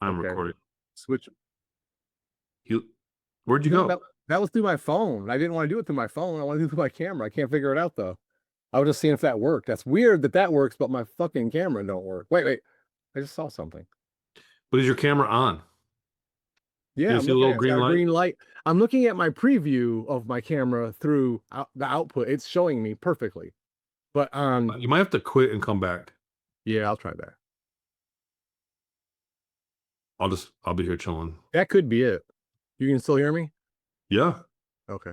I'm Okay. recording. Switch. Where'd you go? That was through my phone. I didn't want to do it through my phone. I want to do it through my camera. I can't figure it out though. I was just seeing if that worked. That's weird that works, but my fucking camera don't work. Wait. I just saw something. But is your camera on? Yeah, You I'm see a looking little at it. It's green got a light? green light. I'm looking at my preview of my camera through the output. It's showing me perfectly. But You might have to quit and come back. yeah, I'll try that. I'll be here chilling. That could be it. You can still hear me? Yeah. Okay.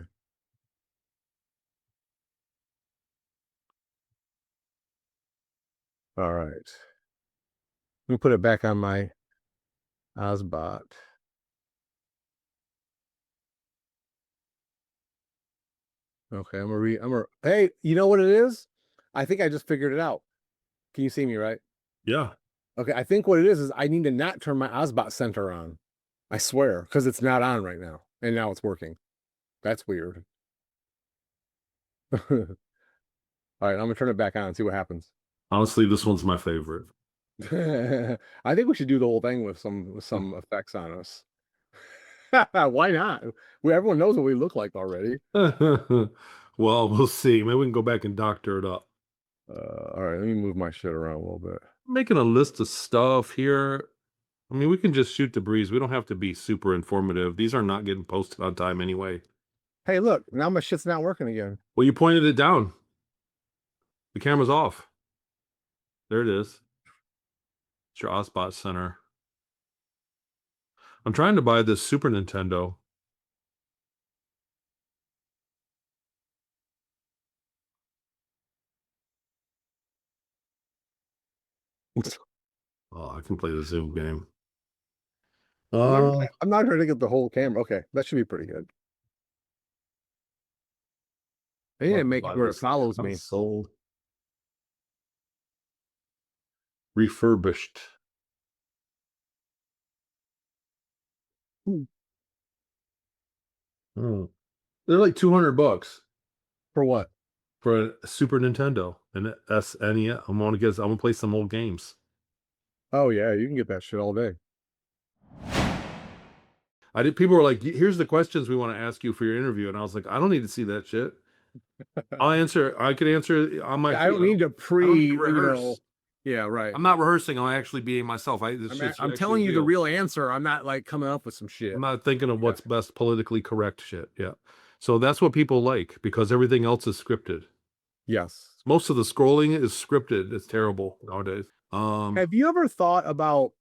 All right. Let me put it back on my Osbot. Okay, hey, you know what it is? I think I just figured it out. Can you see me, right? Yeah. Okay, I think what it is I need to not turn my Osbot center on. I swear, because it's not on right now. And now it's working. That's weird. All right, I'm gonna turn it back on and see what happens. Honestly, this one's my favorite. I think we should do the whole thing with some effects on us. Why not? Everyone knows what we look like already. Well, we'll see. Maybe we can go back and doctor it up. All right, let me move my shit around a little bit. Making a list of stuff here. I mean, we can just shoot the breeze. We don't have to be super informative. These are not getting posted on time anyway. Hey, look, now my shit's not working again. Well, you pointed it down. The camera's off. There it is. It's your Osbot Center. I'm trying to buy this Super Nintendo. Oh, I can play the Zoom game. I'm not trying to get the whole camera. Okay, that should be pretty good. I need to make it where it follows me. Sold. Refurbished. Oh. They're like $200 For what? for a Super Nintendo and SNES. I'm gonna play some old games. Oh yeah, you can get that shit all day. People were like, here's the questions we want to ask you for your interview. And I was like, I don't need to see that shit. I could answer on my I don't need to rehearse. Yeah, right. I'm not rehearsing. I'm actually being myself. I'm telling you the real answer. I'm not like coming up with some shit. I'm not thinking of what's best politically correct shit. Yeah. So that's what people like because everything else is scripted. Yes. Most of the scrolling is scripted. It's terrible nowadays. Have you ever thought about,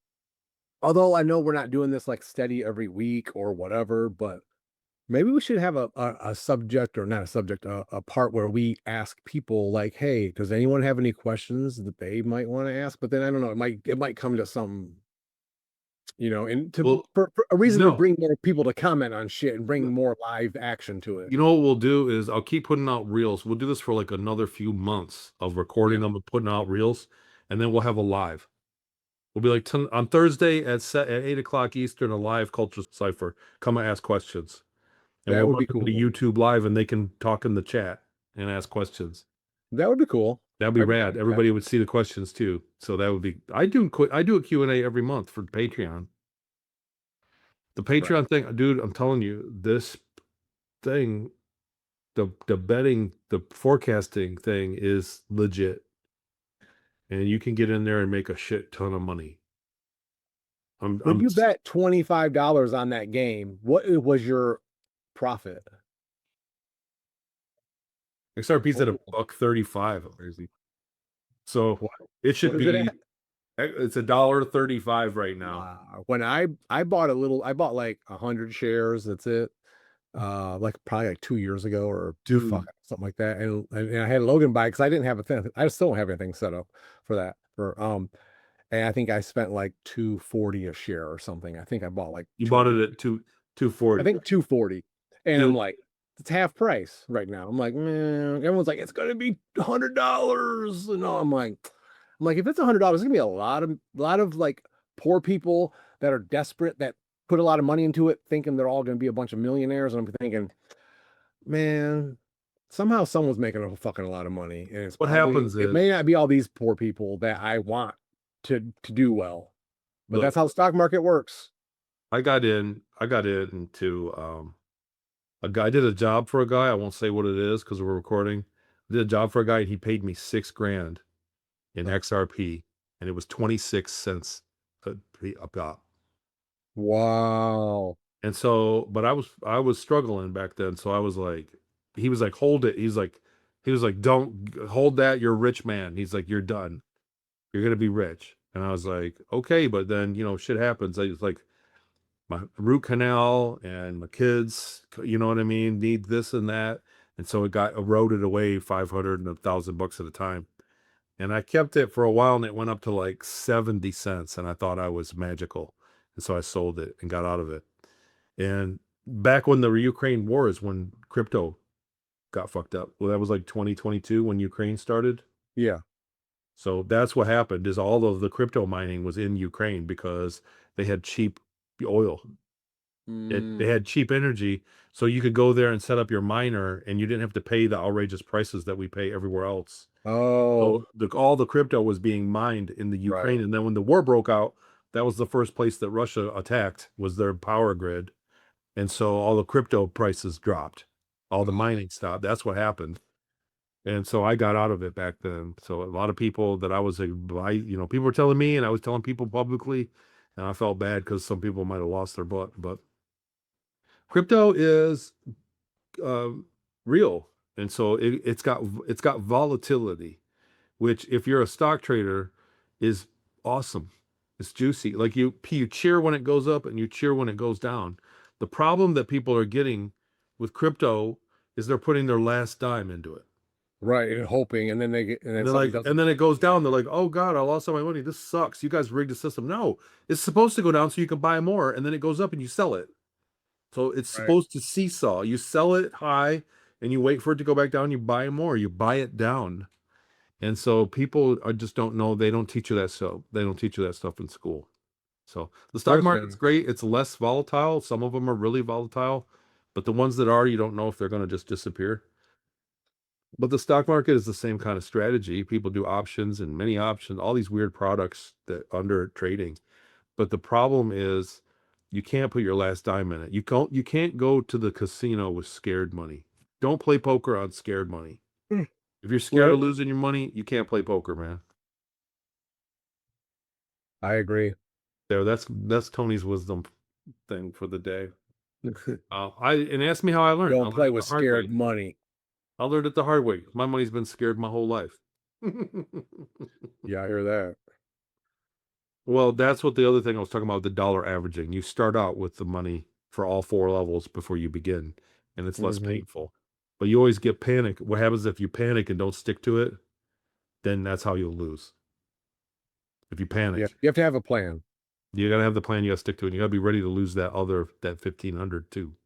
although I know we're not doing this like steady every week or whatever, but maybe we should have a subject, or not a subject, a part where we ask people like, hey, does anyone have any questions that they might want to ask? But then I don't know, it might come to some, and for a reason to bring more people to comment on shit and bring more live action to it. You know what we'll do is I'll keep putting out reels. We'll do this for like another few months of recording them and putting out reels, and then we'll have a live. We'll be like on Thursday at 8 o'clock Eastern, a live culture Cypher. Come and ask questions. And That would be cool. To YouTube live, and they can talk in the chat and ask questions. That would be cool. That'd be rad. Everybody would see the questions too. So that would be. I do a Q&A every month for Patreon. The Patreon thing, dude. I'm telling you, this thing, the betting, the forecasting thing is legit, and you can get in there and make a shit ton of money. When you bet $25 on that game, what was your profit? XRP's at $1.35. So it should be. It's $1.35 right now. When I bought I bought like 100 shares. That's it. Like probably like 2 years ago or something like that. And I had Logan buy because I didn't have a thing. I still don't have anything set up for that. And I think I spent like $2.40 a share or something. I think I bought like you bought it at $2.40. I think $2.40, and I'm like, it's half price right now. I'm like, man. Everyone's like, it's gonna be $100, and I'm like, if it's $100, it's gonna be a lot of like poor people that are desperate that put a lot of money into it, thinking they're all gonna be a bunch of millionaires. And I'm thinking, man, somehow someone's making a fucking lot of money, and it may not be all these poor people that I want to do well. But Look, that's how the stock market works. I got into a guy. I did a job for a guy. I won't say what it is because we're recording. I did a job for a guy and he paid me 6 grand in Uh, XRP, and it was 26 cents a pop. Wow. And so, but I was struggling back then. So I was like, he was like, hold it. He was like, don't hold that. You're a rich man. He's like, you're done. You're gonna be rich. And I was like, okay, but then shit happens. I was like, my root canal and my kids, you know what I mean, need this and that. And so it got eroded away 500 and $1,000 at a time. And I kept it for a while and it went up to like 70 cents. And I thought I was magical. And so I sold it and got out of it. And back when the Ukraine war is when crypto got fucked up. Well, that was like 2022 when Ukraine started. Yeah. So that's what happened is all of the crypto mining was in Ukraine because they had cheap oil. They Mm. had cheap energy, so you could go there and set up your miner, and you didn't have to pay the outrageous prices that we pay everywhere else. Oh, So all the crypto was being mined in the right. Ukraine, and then when the war broke out, that was the first place that Russia attacked was their power grid, and so all the crypto prices dropped, all the Oh, mining stopped. That's what happened, and so I got out of it back then. So a lot of people that I was, people were telling me, and I was telling people publicly, and I felt bad because some people might have lost their butt, but crypto is um, real, and so it's got volatility, which if you're a stock trader, is awesome. It's juicy. Like you cheer when it goes up and you cheer when it goes down. The problem that people are getting with crypto is they're putting their last dime into it. right. And hoping, and then they get, and And then they're something like, doesn't. and then it goes Yeah. down. They're like, oh God, I lost all my money. This sucks. You guys rigged the system. No, it's supposed to go down so you can buy more, and then it goes up and you sell it. So it's Right. supposed to seesaw. You sell it high and you wait for it to go back down. You buy more. You buy it down. And so people just don't know. They don't teach you that. So they don't teach you that stuff in school. So the stock market's Listen, great. It's less volatile. Some of them are really volatile, but the ones that are, you don't know if they're going to just disappear. But the stock market is the same kind of strategy. People do options and many options, all these weird products that under trading. But the problem is you can't put your last dime in it. You can't go to the casino with scared money. Don't play poker on scared money. mm, If you're scared right. of losing your money, you can't play poker, man. I agree. There, that's Tony's wisdom thing for the day. I and ask me how I learned. I Don't learned play it the with hard scared way. money. I learned it the hard way. My money's been scared my whole life. Yeah, I hear that. Well, that's what the other thing I was talking about, the dollar averaging. You start out with the money for all four levels before you begin, and it's less Hmm. painful. But you always get panic. What happens if you panic and don't stick to it? Then that's how you'll lose. If you Yeah, panic, you have to have a plan. you gotta have the plan. You gotta stick to it. And you gotta be ready to lose that 1,500 too,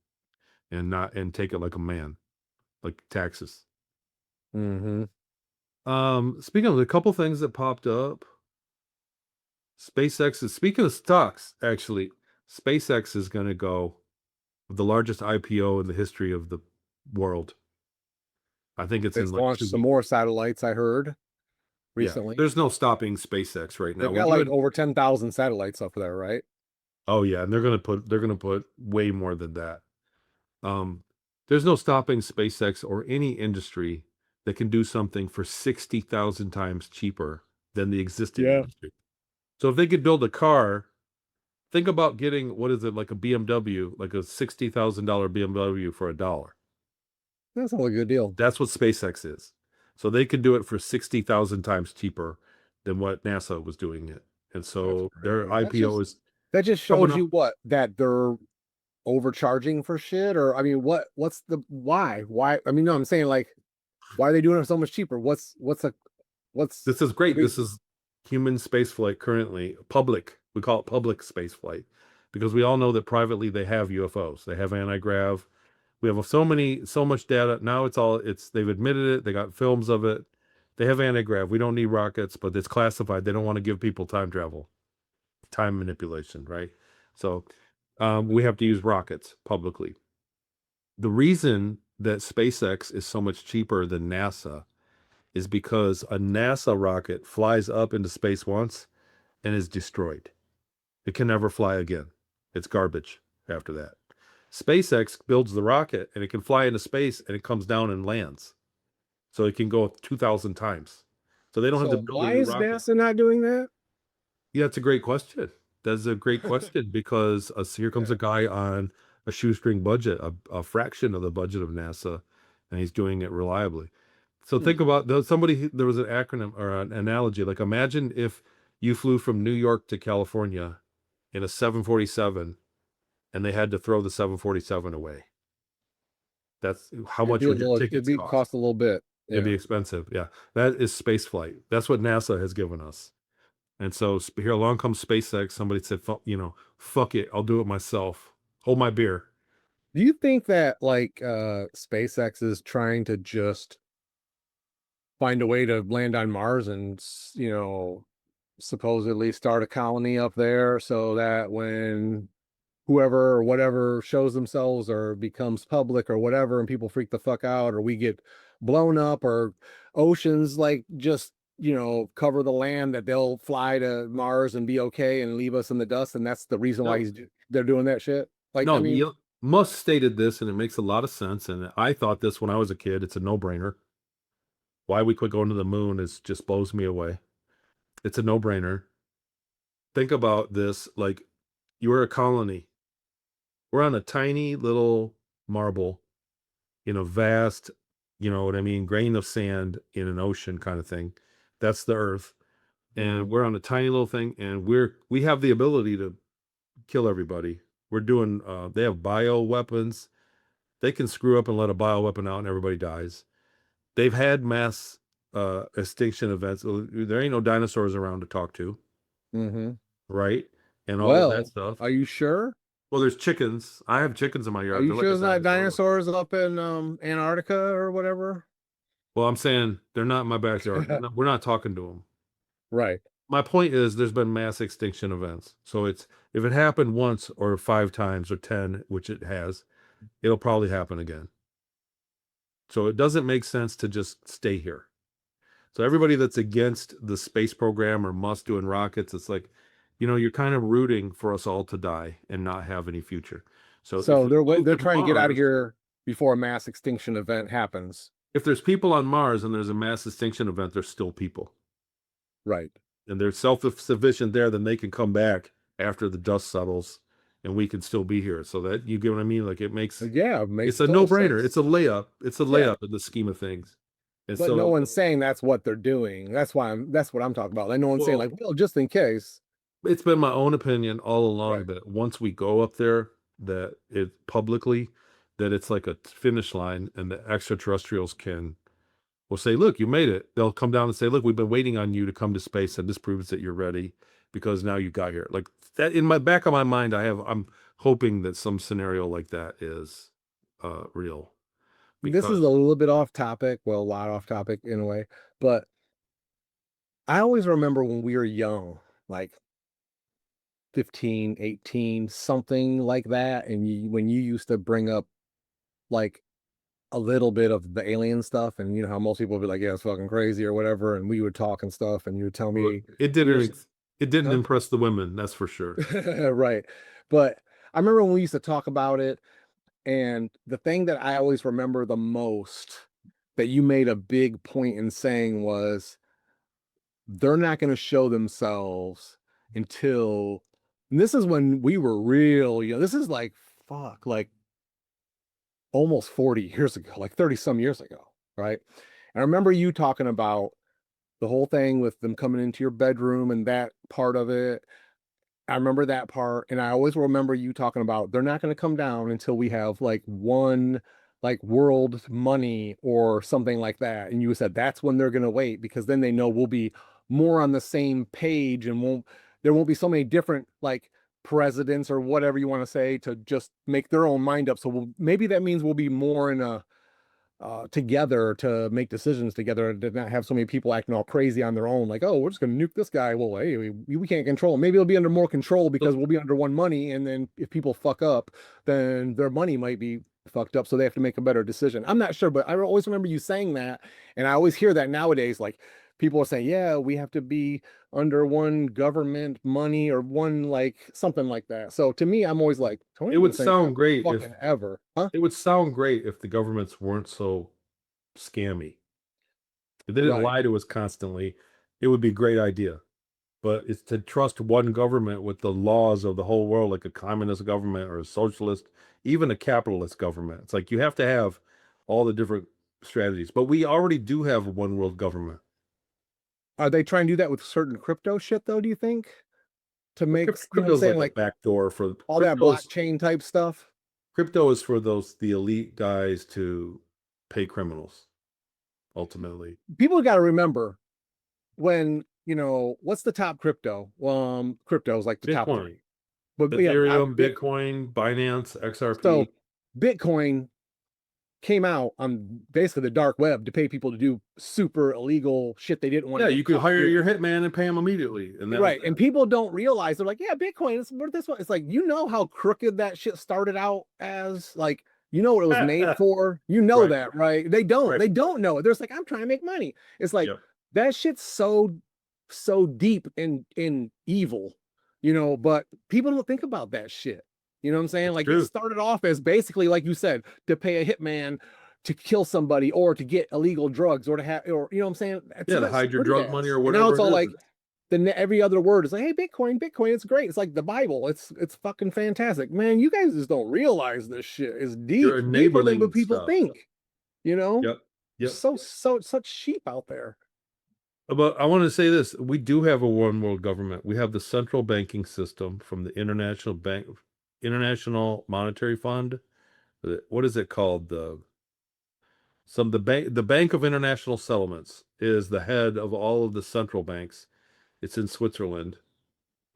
and take it like a man, like taxes. Hmm. Speaking of a couple things that popped up, SpaceX is speaking of stocks. Actually, SpaceX is gonna go the largest IPO in the history of the world. I think it's in They've like launched two some weeks. more satellites, I heard Yeah, recently. there's no stopping SpaceX right now. They've When got you like had, over 10,000 satellites up there, right? oh yeah, and they're gonna put way more than that. Um, there's no stopping SpaceX or any industry that can do something for 60,000 times cheaper than the existing Yeah. industry. So if they could build a car, think about getting what is it like a BMW, like a $60,000 BMW for $1. That's all a good deal. That's what SpaceX is. So they could do it for 60,000 times cheaper than what NASA was doing it. And That's so their crazy. IPO is That just coming shows up. you what that they're overcharging for shit, or I mean, what's the why? Why? I mean, no, I'm saying like, why are they doing it so much cheaper? What's This is the great. big? This is human spaceflight currently, public. We call it public spaceflight because we all know that privately they have UFOs. They have anti-grav. We have so much data. Now they've admitted it. They got films of it. They have anti-grav. We don't need rockets, but it's classified. They don't want to give people time travel, time manipulation, right? So we have to use rockets publicly. The reason that SpaceX is so much cheaper than NASA is because a NASA rocket flies up into space once and is destroyed. It can never fly again. It's garbage after that. SpaceX builds the rocket and it can fly into space and it comes down and lands. So it can go 2,000 times. So they don't have to So build a why new is rocket. NASA not doing that? Yeah, it's a great question. That's a great question because here comes Yeah. a guy on a shoestring budget, a fraction of the budget of NASA, and he's doing it reliably. So Hmm. think about there was an acronym or an analogy. Like imagine if you flew from New York to California in a 747 and they had to throw the 747 away. That's how It'd much be a would your little, it'd tickets be cost? cost a little bit. It'd Yeah. be expensive. Yeah. That is space flight. That's what NASA has given us. And so here along comes SpaceX. Somebody said, fuck it. I'll do it myself. Hold my beer. Do you think that like SpaceX is trying to just find a way to land on Mars and supposedly start a colony up there so that when whoever or whatever shows themselves or becomes public or whatever and people freak the fuck out or we get blown up or oceans like just cover the land, that they'll fly to Mars and be okay and leave us in the dust, and that's the reason why No, they're doing that shit? Like, I no. mean, Musk stated this, and it makes a lot of sense. And I thought this when I was a kid. It's a no-brainer. Why we quit going to the moon is just blows me away. It's a no-brainer. Think about this. Like you're a colony. We're on a tiny little marble in a vast, you know what I mean, grain of sand in an ocean kind of thing. That's the Earth. And mhm, we're on a tiny little thing, and we have the ability to kill everybody. We're doing they have bio weapons. They can screw up and let a bio weapon out and everybody dies. They've had mass extinction events. There ain't no dinosaurs around to talk to, mhm. right? And all of that Well, stuff. are you sure? Well, there's chickens. I have chickens in my Are yard. you They're like sure a it's not dinosaur. dinosaurs up in Antarctica or whatever? Well, I'm saying they're not in my backyard. We're not talking to them. Right. My point is there's been mass extinction events. So it's if it happened once or 5 times or 10, which it has, it'll probably happen again. So it doesn't make sense to just stay here. So everybody that's against the space program or Musk doing rockets, it's like, you're kind of rooting for us all to die and not have any future. So if So we move they're to trying to get out of Mars, here before a mass extinction event happens. if there's people on Mars and there's a mass extinction event, there's still people. Right. And they're self-sufficient there, then they can come back after the dust settles and we can still be here. So that you get what I mean? Like Yeah, makes it's a total no-brainer. sense. It's a layup. It's a Yeah. layup in the scheme of things. And But no so, one's saying that's what they're doing. That's what I'm talking about. Like no one's saying well, like, well, just in case. it's been my own opinion all along Right. that once we go up there, that it publicly, that it's like a finish line and the extraterrestrials will say, look, you made it. They'll come down and say, look, we've been waiting on you to come to space and this proves that you're ready because now you got here. Like that in my back of my mind, I'm hoping that some scenario like that is real This is because a little bit off topic, well, a lot off topic in a way, but I always remember when we were young, like 15, 18, something like that, and when you used to bring up like a little bit of the alien stuff, and you know how most people would be like, yeah, it's fucking crazy or whatever, and we would talk and stuff, and you would tell well, me yours, it didn't huh? impress the women, that's for sure. Right. But I remember when we used to talk about it, and the thing that I always remember the most that you made a big point in saying was they're not going to show themselves until, and this is when we were real, this is like, fuck, like almost 40 years ago, like 30 some years ago, right? And I remember you talking about the whole thing with them coming into your bedroom and that part of it. I remember that part, and I always remember you talking about they're not going to come down until we have like one like world money or something like that. And you said that's when they're going to wait because then they know we'll be more on the same page and there won't be so many different like presidents or whatever you want to say to just make their own mind up. So maybe that means we'll be more in a together to make decisions together and to not have so many people acting all crazy on their own. Like, oh, we're just going to nuke this guy. Well, hey, we can't control him. Maybe it'll be under more control So, because we'll be under one money. And then if people fuck up, then their money might be fucked up. So they have to make a better decision. I'm not sure, but I always remember you saying that. And I always hear that nowadays, like, people are saying, yeah, we have to be under one government money or one like something like that. So to me, I'm always like, Tony It ain't been would saying that sound for great if fucking ever. Huh? it would sound great if the governments weren't so scammy. If they didn't Right. lie to us constantly, it would be a great idea. But it's to trust one government with the laws of the whole world, like a communist government or a socialist, even a capitalist government. It's like you have to have all the different strategies. But we already do have a one world government. Are they trying to do that with certain crypto shit though, do you think? To Well, make, you know what I'm crypto is saying? like a Like backdoor for all that blockchain type stuff. crypto is for those the elite guys to pay criminals ultimately. People got to remember when, what's the top crypto? Crypto is like the top Bitcoin, three. But yeah, Ethereum, Bitcoin, Binance, so XRP. Bitcoin came out on basically the dark web to pay people to do super illegal shit they didn't want to Yeah, get you could caught hire doing. your hitman and pay him immediately, and that was Right. that. And people don't realize they're like, yeah, Bitcoin is worth this one. It's like, how crooked that shit started out as like, what it was made for. You know Right, that, right? They don't. right. They don't know it. They're just like, I'm trying to make money. It's like Yep, that shit's so deep in evil, but people don't think about that shit. You know what I'm saying? it's Like it true. started off as basically, like you said, to pay a hitman to kill somebody or to get illegal drugs or to have, or you know what I'm saying? That's Yeah, what to it hide your started drug money as. or And now whatever it's it all is. like every other word is like, hey, Bitcoin, Bitcoin, it's great. It's like the Bible. It's fucking fantastic. Man, you guys just don't realize this shit is You're deeper than enabling what people stuff. think. You know? Yep, yep. Such sheep out there. But I want to say this: we do have a one world government. We have the central banking system from the International Monetary Fund. What is it called? The Bank of International Settlements is the head of all of the central banks. It's in Switzerland.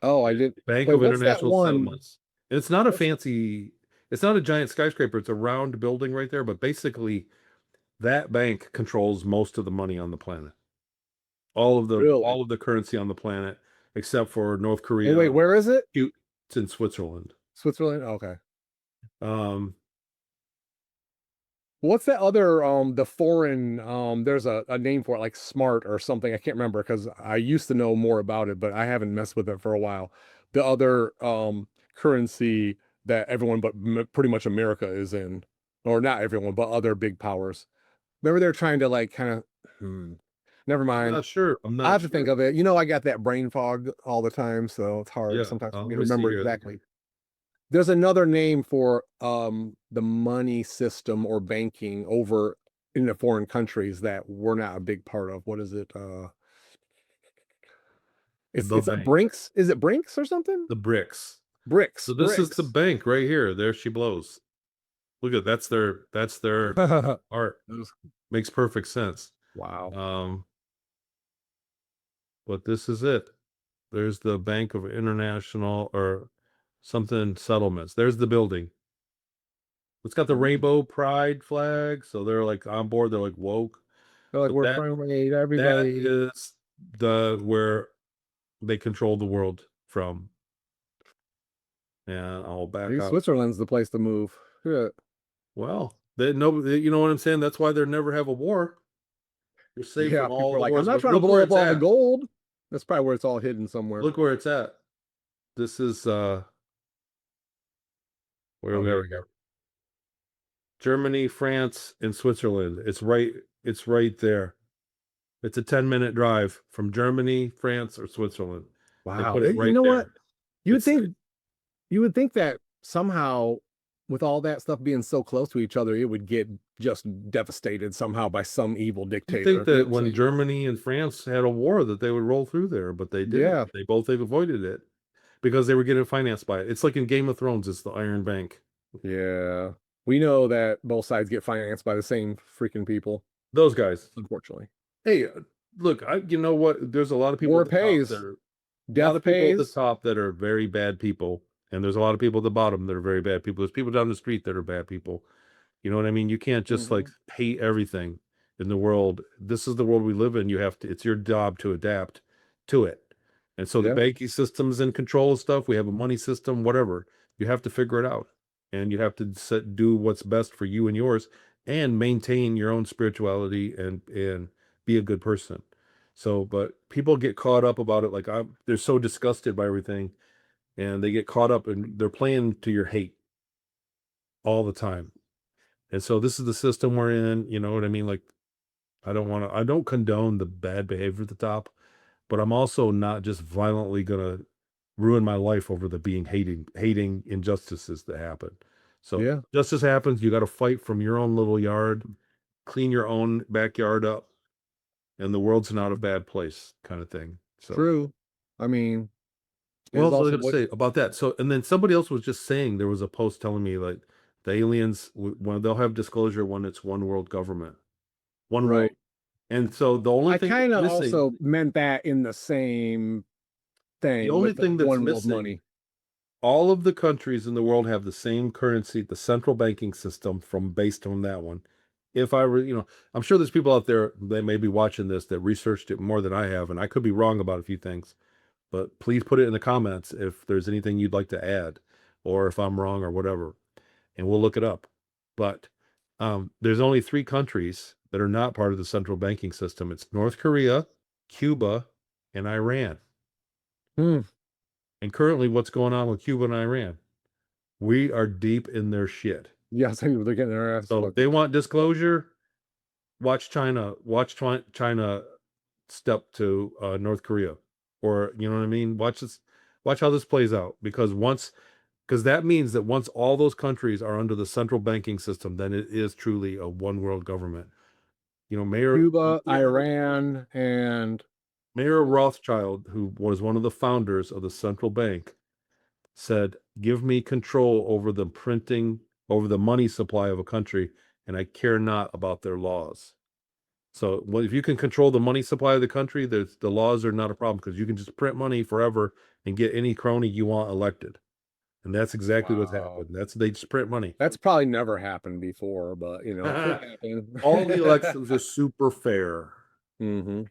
Oh, I did. Bank Wait, of what's that International one? Settlements. And it's not a What's fancy, it's not a giant skyscraper. It's a round building right there. But basically, that bank controls most of the money on the planet. really? All of the currency on the planet, except for North And wait, Korea. where is it? It's in Switzerland. Switzerland? Okay. Um, What's that other the foreign there's a name for it like smart or something. I can't remember because I used to know more about it, but I haven't messed with it for a while. The other currency that everyone but pretty much America is in, or not everyone, but other big powers. Remember they're trying to like kind of never I'm mind. not sure. I'm I not have to think sure. of it. I got that brain fog all the time, so it's hard Yeah. sometimes for me Let to me see remember here. exactly. There's another name for the money system or banking over in the foreign countries that we're not a big part of. What is it? It's The it's a bank, Brinks. Is it Brinks or something? the BRICS. Bricks, So this is the bricks. bank right here. There she blows. Look at that's their art. Makes perfect sense. Wow. Um, but this is it. There's the Bank of International or something settlements. There's the building. It's got the rainbow pride flag, so they're like on board. They're like woke. They're like, But we're friendly to that everybody. is the where they control the world from. And I'll back Maybe out. Switzerland's the place to move. Yeah, Well, they know you know what I'm saying. That's why they never have a war. You're safe yeah. from People all are the like, I'm wars. not But trying to look where blow up it's all the at. gold. That's probably where it's all hidden somewhere. Look where it's at. This is where Oh, we there are we go. here. Germany, France, and Switzerland. It's right there. It's a 10-minute drive from Germany, France, or Switzerland. They Wow. put it You right know what? there. You would It's think you would think that somehow, with all that stuff being so close to each other, it would get just devastated somehow by some evil you think dictator. You know what that I'm when saying? Germany and France had a war that they would roll through there, but they didn't. Yeah, They both avoided it because they were getting financed by it. It's like in Game of Thrones, it's the Iron Bank. yeah. We know that both sides get financed by the same freaking people, Those guys. unfortunately. Hey, look, you know what? There's a lot of people War at the top that pays, are a lot death of people at the pays. top that are very bad people, and there's a lot of people at the bottom that are very bad people. There's people down the street that are bad people. You know what I mean? You can't just like Hmm. hate everything in the world. This is the world we live in. You have to, it's your job to adapt to it. And so the Yeah, banking system's in control of stuff. We have a money system, whatever. You have to figure it out. And you have to do what's best for you and yours and maintain your own spirituality and be a good person. So, but people get caught up about it. Like they're so disgusted by everything, and they get caught up and they're playing to your hate all the time. And so this is the system we're in. You know what I mean? Like I don't condone the bad behavior at the top, but I'm also not just violently gonna ruin my life over the being hating injustices that happen. So Yeah, justice happens, you got to fight from your own little yard, clean your own backyard up, and the world's not a bad place, kind of thing. So true. I mean, what is else was I also going to what say about that? So and then somebody else was just saying there was a post telling me like the aliens when they'll have disclosure when it's one world government, one world. right. And so the only I thing that's kind of missing, also meant that in the same the thing only with the thing that's one world missing, money. all of the countries in the world have the same currency, the central banking system from based on that one. If I were, I'm sure there's people out there that may be watching this that researched it more than I have, and I could be wrong about a few things, but please put it in the comments if there's anything you'd like to add, or if I'm wrong or whatever, and we'll look it up. But there's only three countries that are not part of the central banking system. It's North Korea, Cuba, and Iran. Hmm. And currently, what's going on with Cuba and Iran? We are deep in their shit. Yes, I know they're getting their ass So fucked. they want disclosure. Watch China. Watch China step to North Korea, or you know what I mean. Watch this. Watch how this plays out. Because that means that once all those countries are under the central banking system, then it is truly a one world government. Cuba, Iran, and Mayor Rothschild, who was one of the founders of the central bank, said, "Give me control over the printing, over the money supply of a country, and I care not about their laws." So, well, if you can control the money supply of the country, the laws are not a problem because you can just print money forever and get any crony you want elected. And that's exactly what's wow. happened. They just print money. That's probably never happened before, but it could All the happen. elections are super fair, hmm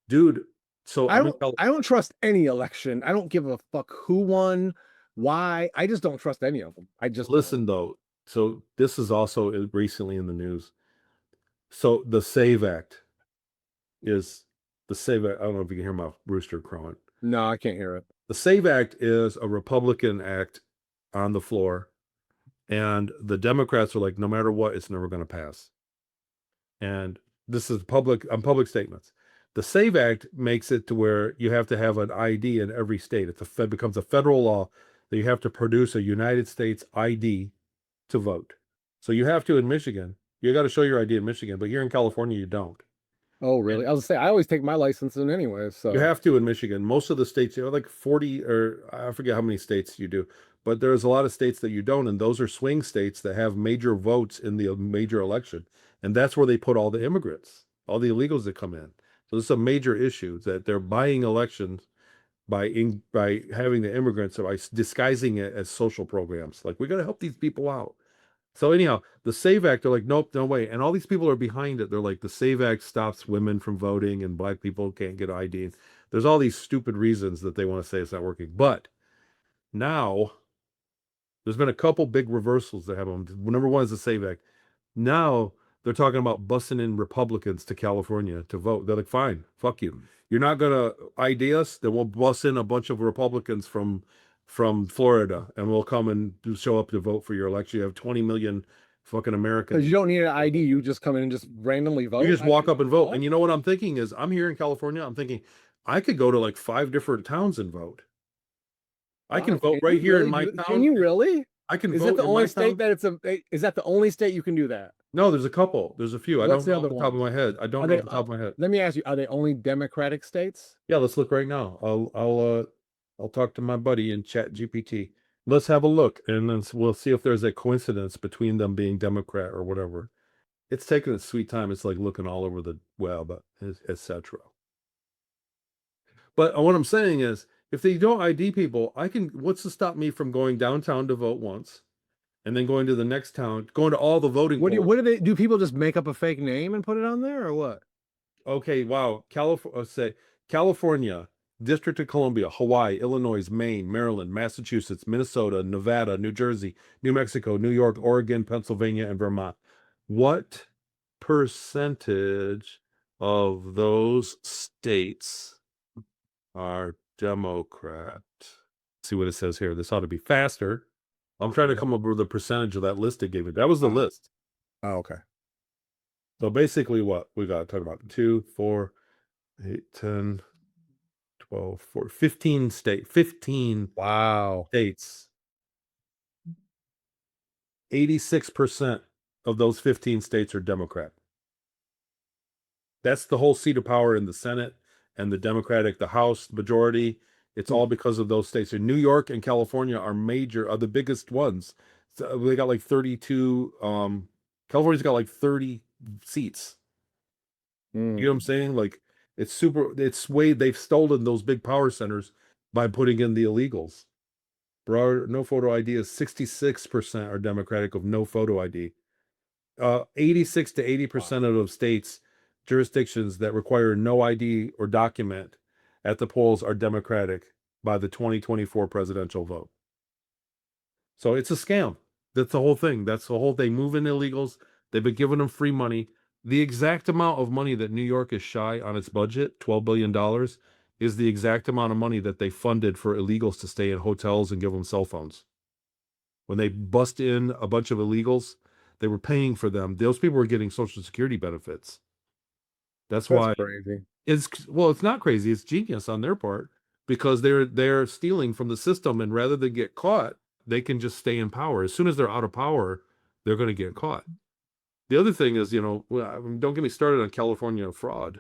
dude. So I I'm in don't I don't trust any election. I don't give a fuck who won, why. I just don't trust any of them. I just don't. Listen though. So this is also recently in the news. So the Save Act is the Save Act. I don't know if you can hear my rooster crowing. No, I can't hear it. The Save Act is a Republican act on the floor, and the Democrats are like, no matter what, it's never going to pass. And this is public statements. The Save Act makes it to where you have to have an ID in every state. Becomes a federal law that you have to produce a United States ID to vote. So you have to in Michigan. You got to show your ID in Michigan, but here in California, you don't. Oh, really? I was gonna say I always take my license in anyway, You so have to in Michigan. Most of the states, like 40 or I forget how many states you do, but there's a lot of states that you don't, and those are swing states that have major votes in the major election. And that's where they put all the immigrants, all the illegals that come in. So this is a major issue that they're buying elections by having the immigrants or by disguising it as social programs. Like we got to help these people out. So anyhow, the Save Act, they're like, nope, no way. And all these people are behind it. They're like, the Save Act stops women from voting and black people can't get ID. There's all these stupid reasons that they want to say it's not working. But now there's been a couple big reversals that happen. Number one is the Save Act. Now they're talking about busing in Republicans to California to vote. They're like, fine, fuck you. You're not gonna ID us, then we'll bus in a bunch of Republicans from Florida and we'll come and show up to vote for your election. You have 20 million fucking because Americans. you don't need an ID, you just come in and just randomly You vote. just walk up and vote. And you know what I'm thinking is I'm here in California. I'm thinking I could go to like 5 different towns and vote. I can Wow, vote can right you here in really my do? Can town. you really? I can Is it vote the in only my state town. that it's a? Is that the only state you can do that? No, there's a couple. There's a few. I What's don't the know off other the top of ones? my head. I Are don't know they? off the top of my head. Let me ask you: are they only Democratic states? Yeah, let's look right now. I'll talk to my buddy in Chat GPT. Let's have a look, and then we'll see if there's a coincidence between them being Democrat or whatever. It's taking its sweet time. It's like looking all over the web, etc. But what I'm saying is, if they don't ID people, I can. What's to stop me from going downtown to vote once, and then going to the next town, going to all the voting polls? What do they do? People just make up a fake name and put it on there, or what? Okay, wow. California, District of Columbia, Hawaii, Illinois, Maine, Maryland, Massachusetts, Minnesota, Nevada, New Jersey, New Mexico, New York, Oregon, Pennsylvania, and Vermont. What percentage of those states are Democrat. See what it says here. This ought to be faster. I'm trying to Yeah. come up with a percentage of that list they gave me. That was the list. Oh, okay. So basically what we got to talk about 2, 4, 8, 10, 12, 4, 15 15 Wow. states. 86% of those 15 states are Democrat. That's the whole seat of power in the Senate and the Democratic, the House majority. It's Hmm. all because of those states. And New York and California are the biggest ones. So they got like 32. California's got like 30 seats. You know what I'm saying? Like they've stolen those big power centers by putting in the illegals. Bro, no photo ID is 66% are Democratic of no photo ID. 86 to Wow. 80% of those states, jurisdictions that require no ID or document at the polls are Democratic by the 2024 presidential vote. So it's a scam. That's the whole thing. That's the whole thing. Moving illegals, they've been giving them free money. The exact amount of money that New York is shy on its budget, $12 billion, is the exact amount of money that they funded for illegals to stay in hotels and give them cell phones. When they bust in a bunch of illegals, they were paying for them. Those people were getting Social Security benefits. That's That's why crazy. it's not crazy. It's genius on their part because they're stealing from the system, and rather than get caught, they can just stay in power. As soon as they're out of power, they're going to get caught. The other thing is, don't get me started on California fraud.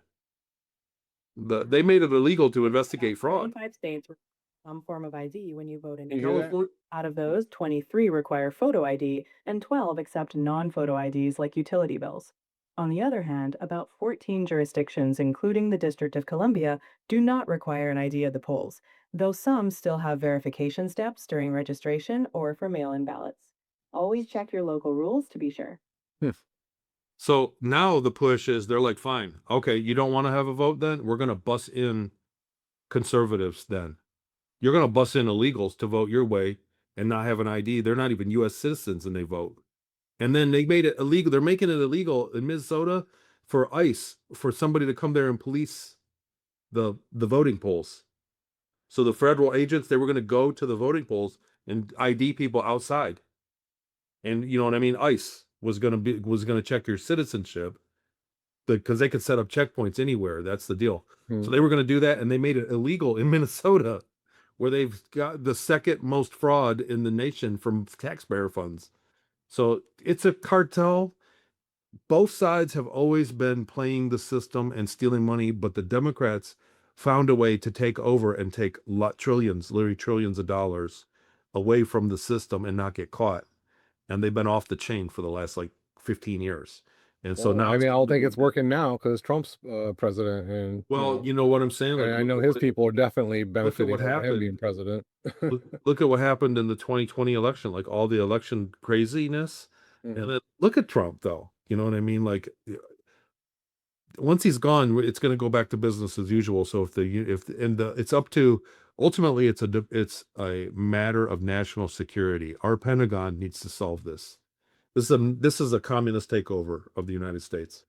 They made it illegal to investigate fraud. 25 states require some form of ID when you vote in Can New you hear York. that? California, Out of those, 23 require photo ID and 12 accept non-photo IDs like utility bills. On the other hand, about 14 jurisdictions, including the District of Columbia, do not require an ID at the polls, though some still have verification steps during registration or for mail-in ballots. Always check your local rules to be sure. Hmm. So now the push is they're like, fine, okay, you don't want to have a vote then? We're going to bus in conservatives then. You're going to bus in illegals to vote your way and not have an ID. They're not even US citizens and they vote. And then they made it illegal. They're making it illegal in Minnesota for ICE, for somebody to come there and police the voting polls. So the federal agents, they were going to go to the voting polls and ID people outside. And you know what I mean? ICE was going to check your citizenship because they could set up checkpoints anywhere. That's the deal. Hmm. So they were going to do that, and they made it illegal in Minnesota, where they've got the second most fraud in the nation from taxpayer funds. So it's a cartel. Both sides have always been playing the system and stealing money, but the Democrats found a way to take over and take trillions, literally trillions of dollars away from the system and not get caught. And they've been off the chain for the last like 15 years. And so Well, now I it's mean, I time don't to think move it's it. working now because Trump's president, and Well, you know what I'm saying? Like, and I know his people are definitely look at benefiting what from him happened. being president. Look at what happened in the 2020 election, like all the election craziness. And Mhm. then look at Trump, though. You know what I mean? Like, once he's gone, it's going to go back to business as usual. So it's up to ultimately it's a matter of national security. Our Pentagon needs to solve this. This is a communist takeover of the United States.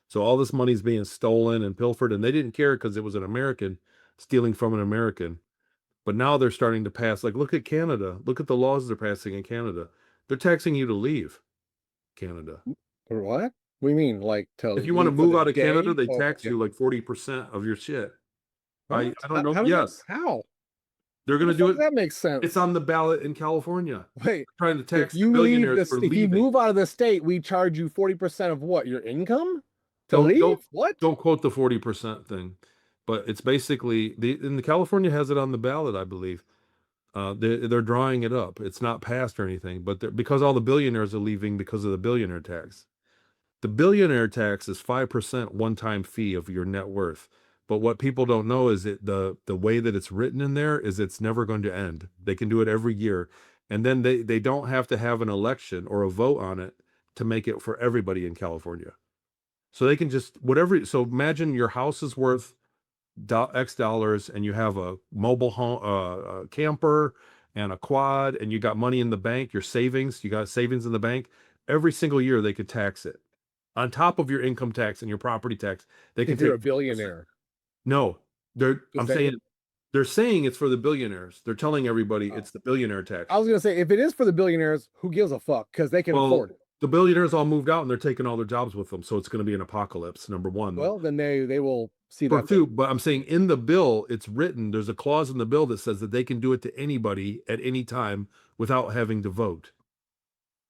So all this money's being stolen and pilfered, and they didn't care because it was an American stealing from an American. But now they're starting to pass, like, look at Canada. Look at the laws they're passing in Canada. They're taxing you to leave Canada. Or what? We mean like to If you want to leave for move the out of Canada, day? they Or tax yeah. you like 40% of your shit. I, What? I don't know. How does that? Yes, How? they're How going the to do fuck it. does that make It's sense? on the ballot in California. Wait, Trying to if tax the you leave billionaires this, for if you leaving. move out of the state, we charge you 40% of what? Your income to Don't leave? don't What? don't quote the 40% thing, but it's basically the California has it on the ballot, I believe. They're drawing it up. It's not passed or anything, but because all the billionaires are leaving because of the billionaire tax. The billionaire tax is 5% one-time fee of your net worth. But what people don't know is the way that it's written in there is it's never going to end. They can do it every year. And then they don't have to have an election or a vote on it to make it for everybody in California. So they can just whatever. So imagine your house is worth X dollars and you have a mobile home, a camper and a quad, and you got money in the bank, your savings, you got savings in the bank. Every single year they could tax it. on top of your income tax and your property tax. They can If you're take a billionaire, No, I'm is that saying they're saying it's for the billionaires. They're telling everybody oh. it's the billionaire tax. I was gonna say if it is for the billionaires, who gives a fuck? Because they can Well, afford it. the billionaires all moved out and they're taking all their jobs with them. So it's going to be an apocalypse, number one. Well, then they will see Or that. two, but I'm saying in the bill, it's written, there's a clause in the bill that says that they can do it to anybody at any time without having to vote.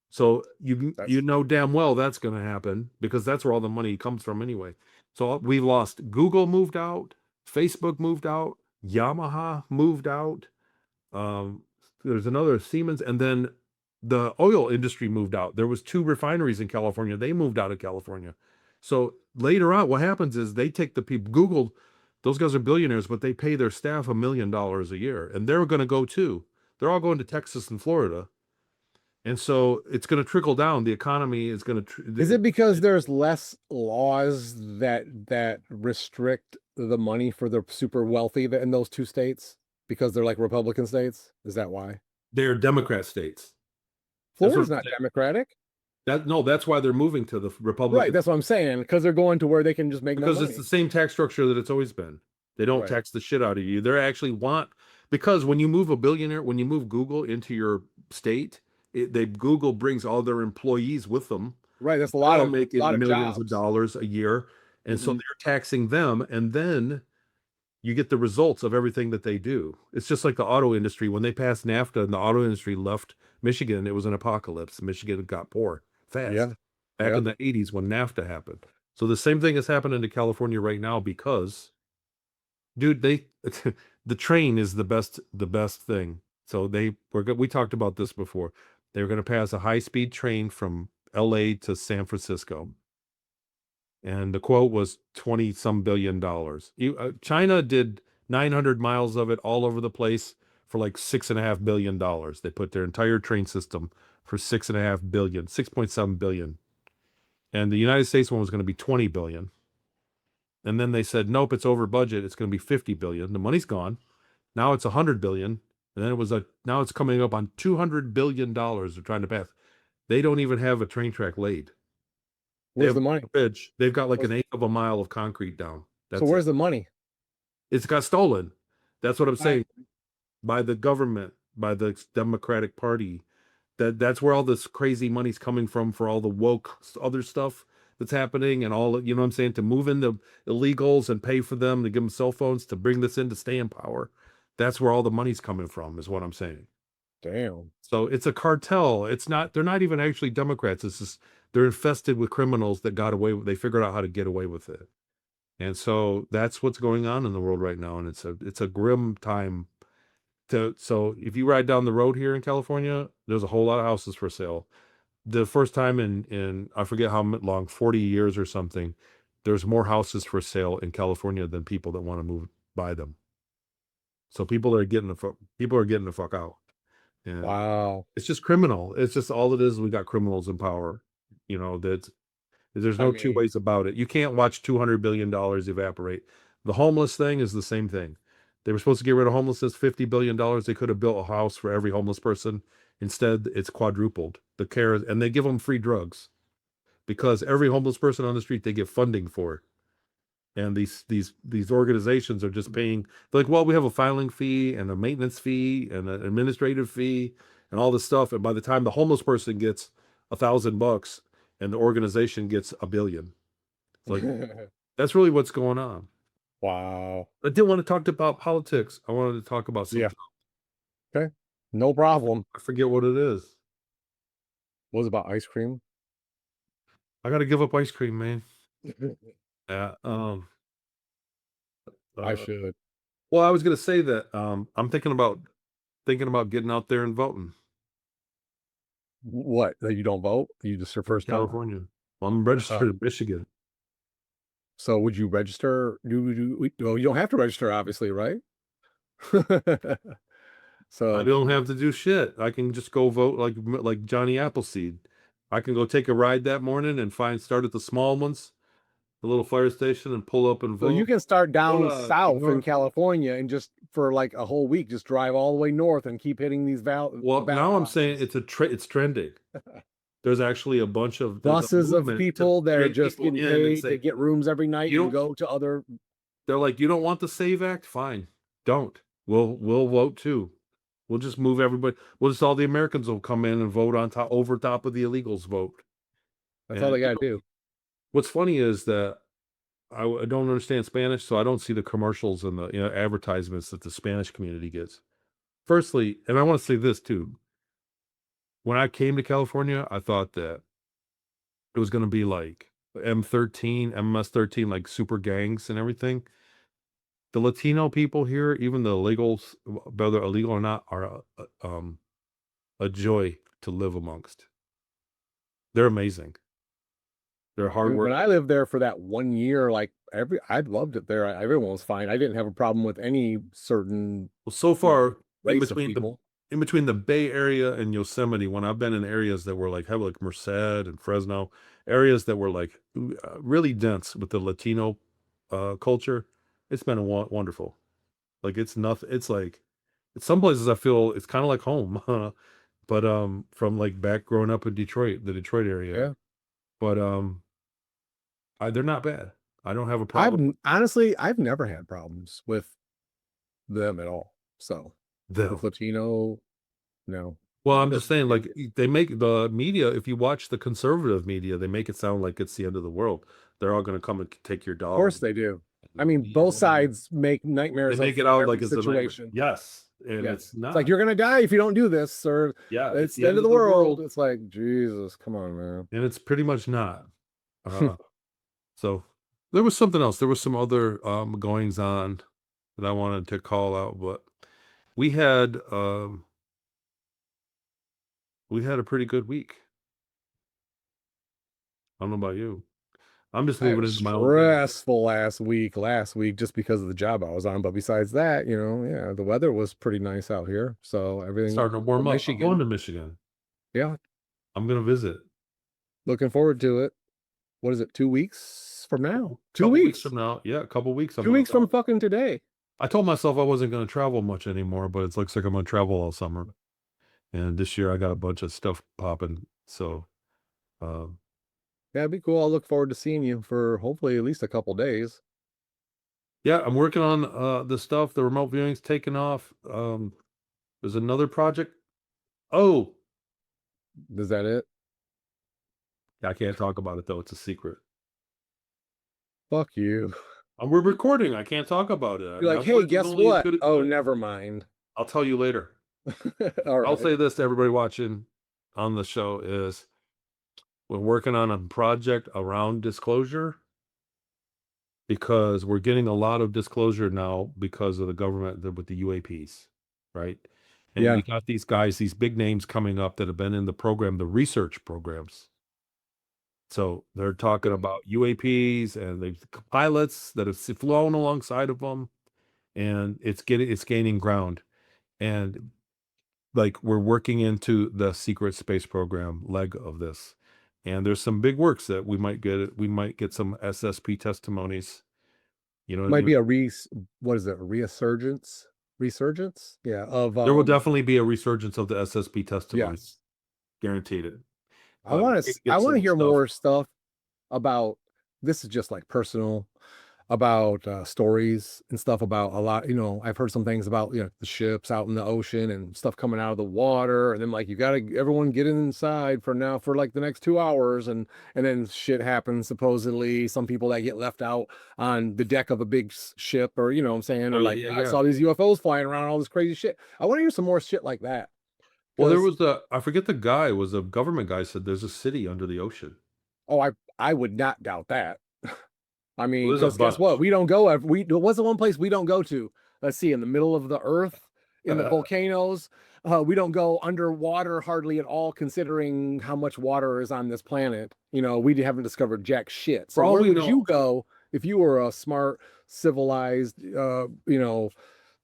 So you know damn well that's going to happen because that's where all the money comes from anyway. So we lost Google moved out, Facebook moved out, Yamaha moved out. Um, there's another Siemens, and then the oil industry moved out. There was 2 refineries in California. They moved out of California. So later on, what happens is they take the people. Google, those guys are billionaires, but they pay their staff $1 million a year, and they're going to go too. They're all going to Texas and Florida, and so it's going to trickle down. The economy is going to. Is it because there's less laws that restrict the money for the super wealthy in those 2 states because they're like Republican states? Is that why? They're Democrat states. Florida's not Democratic. That's why they're moving to the Republican. Right, that's what I'm saying. Because they're going to where they can just make more Because money. it's the same tax structure that it's always been. They don't Right. tax the shit out of you. They actually want, because when you move when you move Google into your state, Google brings all their employees with them. Right, that's a They're lot all of making millions of jobs. dollars a year, and so Mhm. they're taxing them, and then you get the results of everything that they do. It's just like the auto industry. When they passed NAFTA and the auto industry left Michigan, it was an apocalypse. Michigan got poor fast. Yeah. Back Yeah. in the 80s when NAFTA happened. So the same thing is happening to California right now because, dude, the train is the best thing. So we talked about this before. They were going to pass a high-speed train from LA to San Francisco. And the quote was 20 some billion dollars. China did 900 miles of it all over the place for like $6.5 billion. They put their entire train system for 6.5 billion, 6.7 billion. And the United States one was going to be 20 billion. And then they said, nope, it's over budget. It's going to be 50 billion. The money's gone. Now it's 100 billion. And then now it's coming up on $200 billion they're trying to pass. They don't even have a train track laid. Where's the money? Bridge. They've got like an eighth of a mile of concrete down. So where's the money? It's got stolen. That's what I'm saying. By the government, by the Democratic Party. That's where all this crazy money's coming from for all the woke other stuff that's happening and all, you know what I'm saying, to move in the illegals and pay for them, to give them cell phones, to bring this in to stay in power. That's where all the money's coming from, is what I'm saying. Damn. So it's a cartel. They're not even actually Democrats. It's just, they're infested with criminals that they figured out how to get away with it. And so that's what's going on in the world right now. And it's a grim time. So if you ride down the road here in California, there's a whole lot of houses for sale. The first time in I forget how long, 40 years or something, there's more houses for sale in California than people that want to move by them. So people are getting the fuck out. Yeah. Wow. It's just criminal. It's just all it is. We got criminals in power. You know, there's no two ways about it. You can't watch $200 billion evaporate. The homeless thing is the same thing. They were supposed to get rid of homelessness, $50 billion. They could have built a house for every homeless person. Instead, it's quadrupled. The care, and they give them free drugs because every homeless person on the street, they get funding for. And these organizations are just paying. They're like, well, we have a filing fee and a maintenance fee and an administrative fee and all this stuff. And by the time the homeless person gets $1,000 and the organization gets $1 billion, it's like that's really what's going on. Wow. I didn't want to talk about politics. I wanted to talk about something. Yeah. Okay. No problem. I forget what it is. What was it about ice cream? I got to give up ice cream, man. Yeah. I should. Well, I was going to say that I'm thinking about getting out there and voting. What? That you don't vote? You just your first time? California. Well, I'm registered in Michigan. So would you register? Well, you don't have to register, obviously, right? So I don't have to do shit. I can just go vote like Johnny Appleseed. I can go take a ride that morning and start at the small ones, the little fire station, and pull up and vote. So you can start down south in north. California and just for like a whole week, just drive all the way north and keep hitting these Well, now I'm saying it's trending. there's actually a bunch of there's a buses of movement to people that are bring just people getting in and paid to say, get rooms every night you and don't. go to other. They're like, you don't want the Save Act? Fine, don't. We'll vote too. We'll just move everybody. We'll just all the Americans will come in and vote on top over top of the illegals vote. That's all And they got to do. what's funny is that I don't understand Spanish, so I don't see the commercials and the advertisements that the Spanish community gets. Firstly, and I want to say this too. When I came to California, I thought that it was going to be like M13, MS-13, like super gangs and everything. The Latino people here, even the illegals, whether illegal or not, are a joy to live amongst. They're amazing. They're Dude, when hardworking. I lived there for that 1 year, like I loved it there. Everyone was fine. I didn't have a problem with any certain Well, so far race of people. in between the Bay Area and Yosemite, when I've been in areas that were like heavy, like Merced and Fresno, areas that were like really dense with the Latino culture, it's been wonderful. Like it's nothing. It's like some places I feel it's kind of like home, but from like back growing up in Detroit, the Detroit area, Yeah. but they're not bad. I don't have a I've problem honestly, I've never had problems with them at all. So with with them. Latino, no. Well, I'm Or- just saying, like they make the media. If you watch the conservative media, they make it sound like it's the end of the world. They're all going to come and take your Of dog. course they do. I mean, both sides make They nightmares make of it out like every it's a nightmare. situation. Yes, and Yeah. it's It's like not. you're gonna die if you don't do this, or Yeah, it's it's the the end end of of the the world. world, It's like, Jesus, come on, man. and it's pretty much not. Uh, so there was something else. There was some other goings on that I wanted to call out, but we had um, we had a pretty good week. I don't know about you. I'm just I had moving a into my own thing. stressful last week, just because of the job I was on. But besides that, yeah, the weather was pretty nice out here. So everything Starting to for warm up. I'm going Michigan. to Michigan. Yeah, I'm going to visit. looking forward to it. What is it, 2 weeks from now? Two Couple weeks weeks. from now. Yeah, a couple weeks. I'm 2 weeks from gonna. fucking today. I told myself I wasn't going to travel much anymore, but it looks like I'm going to travel all summer. And this year I got a bunch of stuff popping. So, uh, Yeah, it'd be cool. I'll look forward to seeing you for hopefully at least a couple days. yeah, I'm working on the stuff. The remote viewing's taking off. There's another project. Oh, Is that it? I can't talk about it though. It's a secret. Fuck you. We're recording. I can't talk about it. You're like, My hey, voice is guess only as what? good as Oh, my. never mind. I'll tell you later. All I'll right. say this to everybody watching on the show is we're working on a project around disclosure because we're getting a lot of disclosure now because of the government with the UAPs, right? And Yeah. we got these guys, these big names coming up that have been in the program, the research programs. So they're talking about UAPs and the pilots that have flown alongside of them, and it's gaining ground. And like we're working into the secret space program leg of this. And there's some big works that we might get some SSP testimonies. Might be what is it? A resurgence? Resurgence? Yeah. Of There will definitely be a resurgence of the SSP testimonies. yes. Guaranteed it. I want to Get some hear stuff. more stuff about this is just like personal about stories and stuff about a lot. I've heard some things about the ships out in the ocean and stuff coming out of the water, and then like you gotta everyone get inside for like the next 2 hours, and then shit happens. Supposedly some people that get left out on the deck of a big ship, or what I'm saying, Oh or like yeah, I yeah. saw these UFOs flying around, all this crazy shit. I want to hear some more shit like that. Well, there 'Cause, was I forget the guy, was a government guy said there's a city under the ocean. oh, I would not doubt that. I Well, mean, there's a because guess what? bunch. We don't go. What's the one place we don't go to? Let's see, in the middle of the earth, in the volcanoes. We don't go underwater hardly at all, considering how much water is on this planet. We haven't discovered jack shit. For So all where we would you know, go if you were a smart, civilized,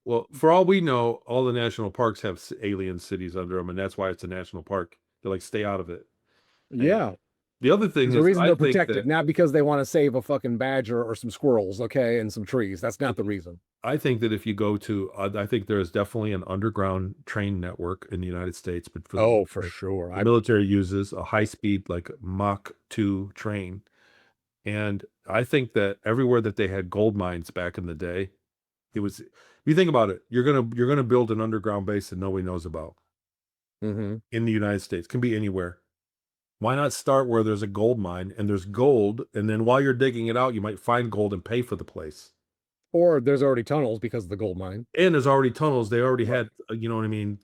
well, for all we know, all the national parks have alien cities under them, and that's why it's a national park. They're like, stay out of it. And yeah. The other thing There's a is, reason I to think protect it, that not because they want to save a fucking badger or some squirrels, okay, and some trees. That's not the reason. I think that if you go to, I think there is definitely an underground train network in the United States, but for the Oh, for military. sure. The military uses a high speed, like Mach 2 train. And I think that everywhere that they had gold mines back in the day, it was, if you think about it, you're gonna build an underground base that nobody knows about Mm-hmm. in the United States. Can be anywhere. Why not start where there's a gold mine and there's gold, and then while you're digging it out, you might find gold and pay for the place. Or there's already tunnels because of the gold mine. And there's already tunnels. They already Right. had, you know what I mean,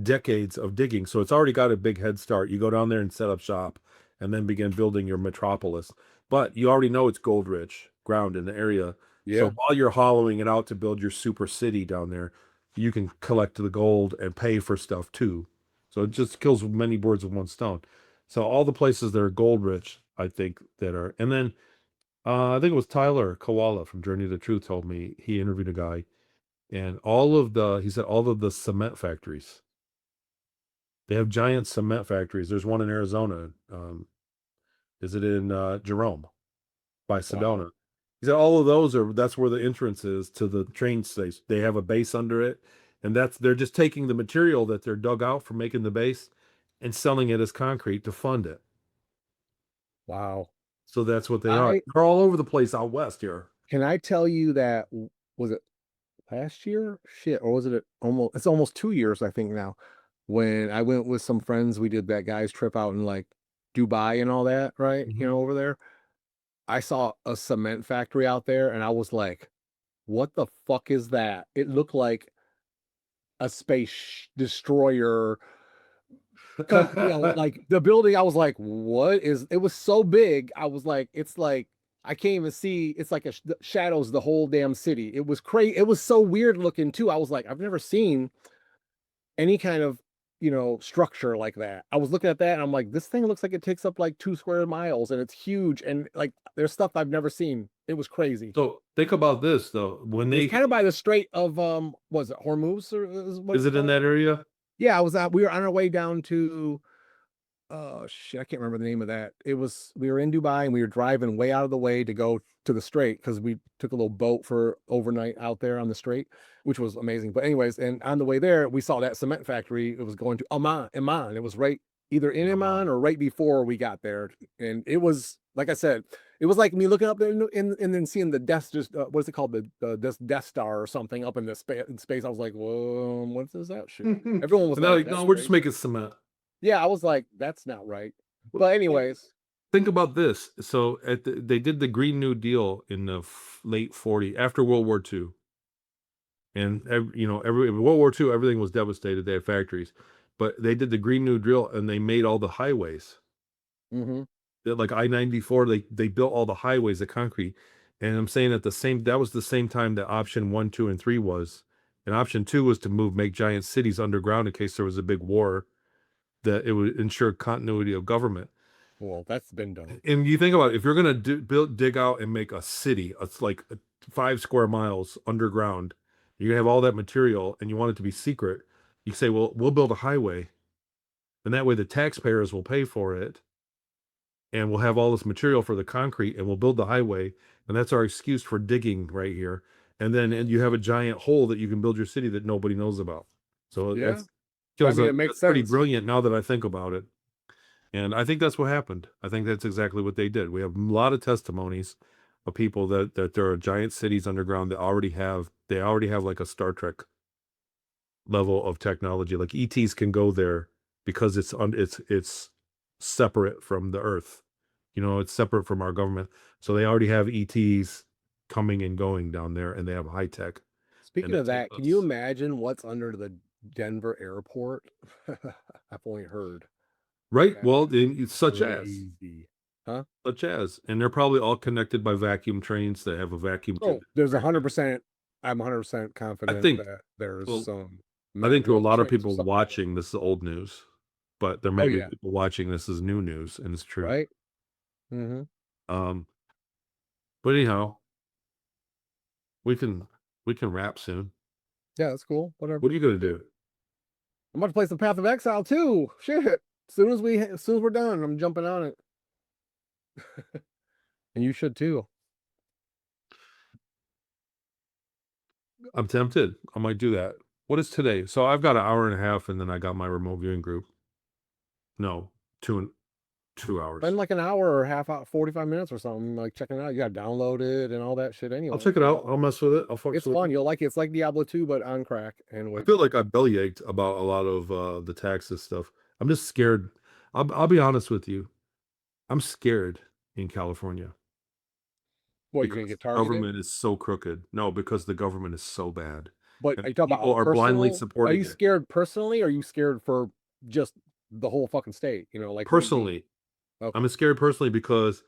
decades of digging. So it's already got a big head start. You go down there and set up shop and then begin building your metropolis. But you already know it's gold rich ground in the area. So Yeah. while you're hollowing it out to build your super city down there, you can collect the gold and pay for stuff too. So it just kills many birds with one stone. So all the places that are gold rich, I think that are, and then I think it was Tyler Koala from Journey to Truth told me he interviewed a guy, and he said all of the cement factories, they have giant cement factories. There's one in Arizona. Is it in Jerome by Wow. Sedona? He said all of those that's where the entrance is to the train station. They have a base under it, and they're just taking the material that they're dug out for making the base and selling it as concrete to fund it. Wow. So that's what they are. I They're all over the place out west here. can I tell you that was it last year? Shit, or was it almost it's almost 2 years, I think now. When I went with some friends, we did that guy's trip out in like Dubai and all that, right? Mhm. Over there. I saw a cement factory out there and I was like, what the fuck is that? It looked like a space destroyer. Like the building, I was like, what is it was so big. I was like, it's like I can't even see. It's like shadows the whole damn city. It was crazy. It was so weird looking too. I was like, I've never seen any kind of structure like that. I was looking at that and I'm like, this thing looks like it takes up like 2 square miles and it's huge and like there's stuff I've never seen. It was crazy. So think about this though. When It was they kind of by the Strait of was it Hormuz or is what is it's it in called? that area? Yeah, I was out. We were on our way down to oh shit, I can't remember the name of that. It was we were in Dubai and we were driving way out of the way to go to the strait because we took a little boat for overnight out there on the strait, which was amazing. But anyways, and on the way there, we saw that cement factory. It was going to Amman. It was right either in Amman or right before we got there. And it was like I said, it was like me looking up there and then seeing the death just what's it called this Death Star or something up in the space. I was like, whoa, what is that shit? Everyone was And they're like, like, that's no, we're just crazy. making cement. Yeah, I was like, that's not right. Well, But anyways, think about this. So they did the Green New Deal in the late 40s after World War II. And every World War II, everything was devastated. They had factories, but they did the Green New Deal and they made all the highways. hmm Like I-94, they built all the highways of concrete. And I'm saying that was the same time that option 1, 2, and 3 was. And option 2 was to make giant cities underground in case there was a big war, that it would ensure continuity of government. well, that's been done. And you think about it, if you're going to dig out and make a city, it's like 5 square miles underground, you're going to have all that material and you want it to be secret. You say, well, we'll build a highway, and that way the taxpayers will pay for it, and we'll have all this material for the concrete, and we'll build the highway, and that's our excuse for digging right here. And you have a giant hole that you can build your city that nobody knows about. So Yeah. I that's mean, it makes pretty sense. brilliant now that I think about it. And I think that's what happened. I think that's exactly what they did. We have a lot of testimonies of people that there are giant cities underground that already have like a Star Trek level of technology. Like ETs can go there because it's separate from the Earth. It's separate from our government. So they already have ETs coming and going down there, and they have high tech. And Speaking they of take that, can you us imagine what's under the Denver airport? I've only heard. right. That'd Well, be such as crazy. Huh? and they're probably all connected by vacuum trains that have a vacuum tube. Oh, there's 100%. I'm 100% I confident think. that there's Well, some I think to a maglev lot of trains or people something like that. watching, this is old news, but there Oh may be yeah, people watching this as new news, and it's true. right. hmm Um, but anyhow, we can wrap soon. Yeah, that's cool. Whatever. What are you gonna do? I'm about to play some Path of Exile too. Shit. As soon as we're done, I'm jumping on it. And you should too. I'm tempted. I might do that. What is today? So I've got an hour and a half, and then I got my remote viewing group. No, 2 hours. Spend like an hour or half hour, 45 minutes or something, like checking it out. You got to download it and all that shit anyway. I'll check it out. I'll mess with it. I'll fuck It's with fun. it. You'll like it. It's like Diablo 2, but on crack. And I with feel like I bellyached about a lot of the taxes stuff. I'm just scared. I'll be honest with you. I'm scared in California what, you're gonna because get the targeted? government is so crooked. No, because the government is so bad. But And are you talking people about are blindly personal? Are supporting you it. scared personally? Or are you scared for just the whole fucking state? Like we- Personally, Okay. I'm scared personally because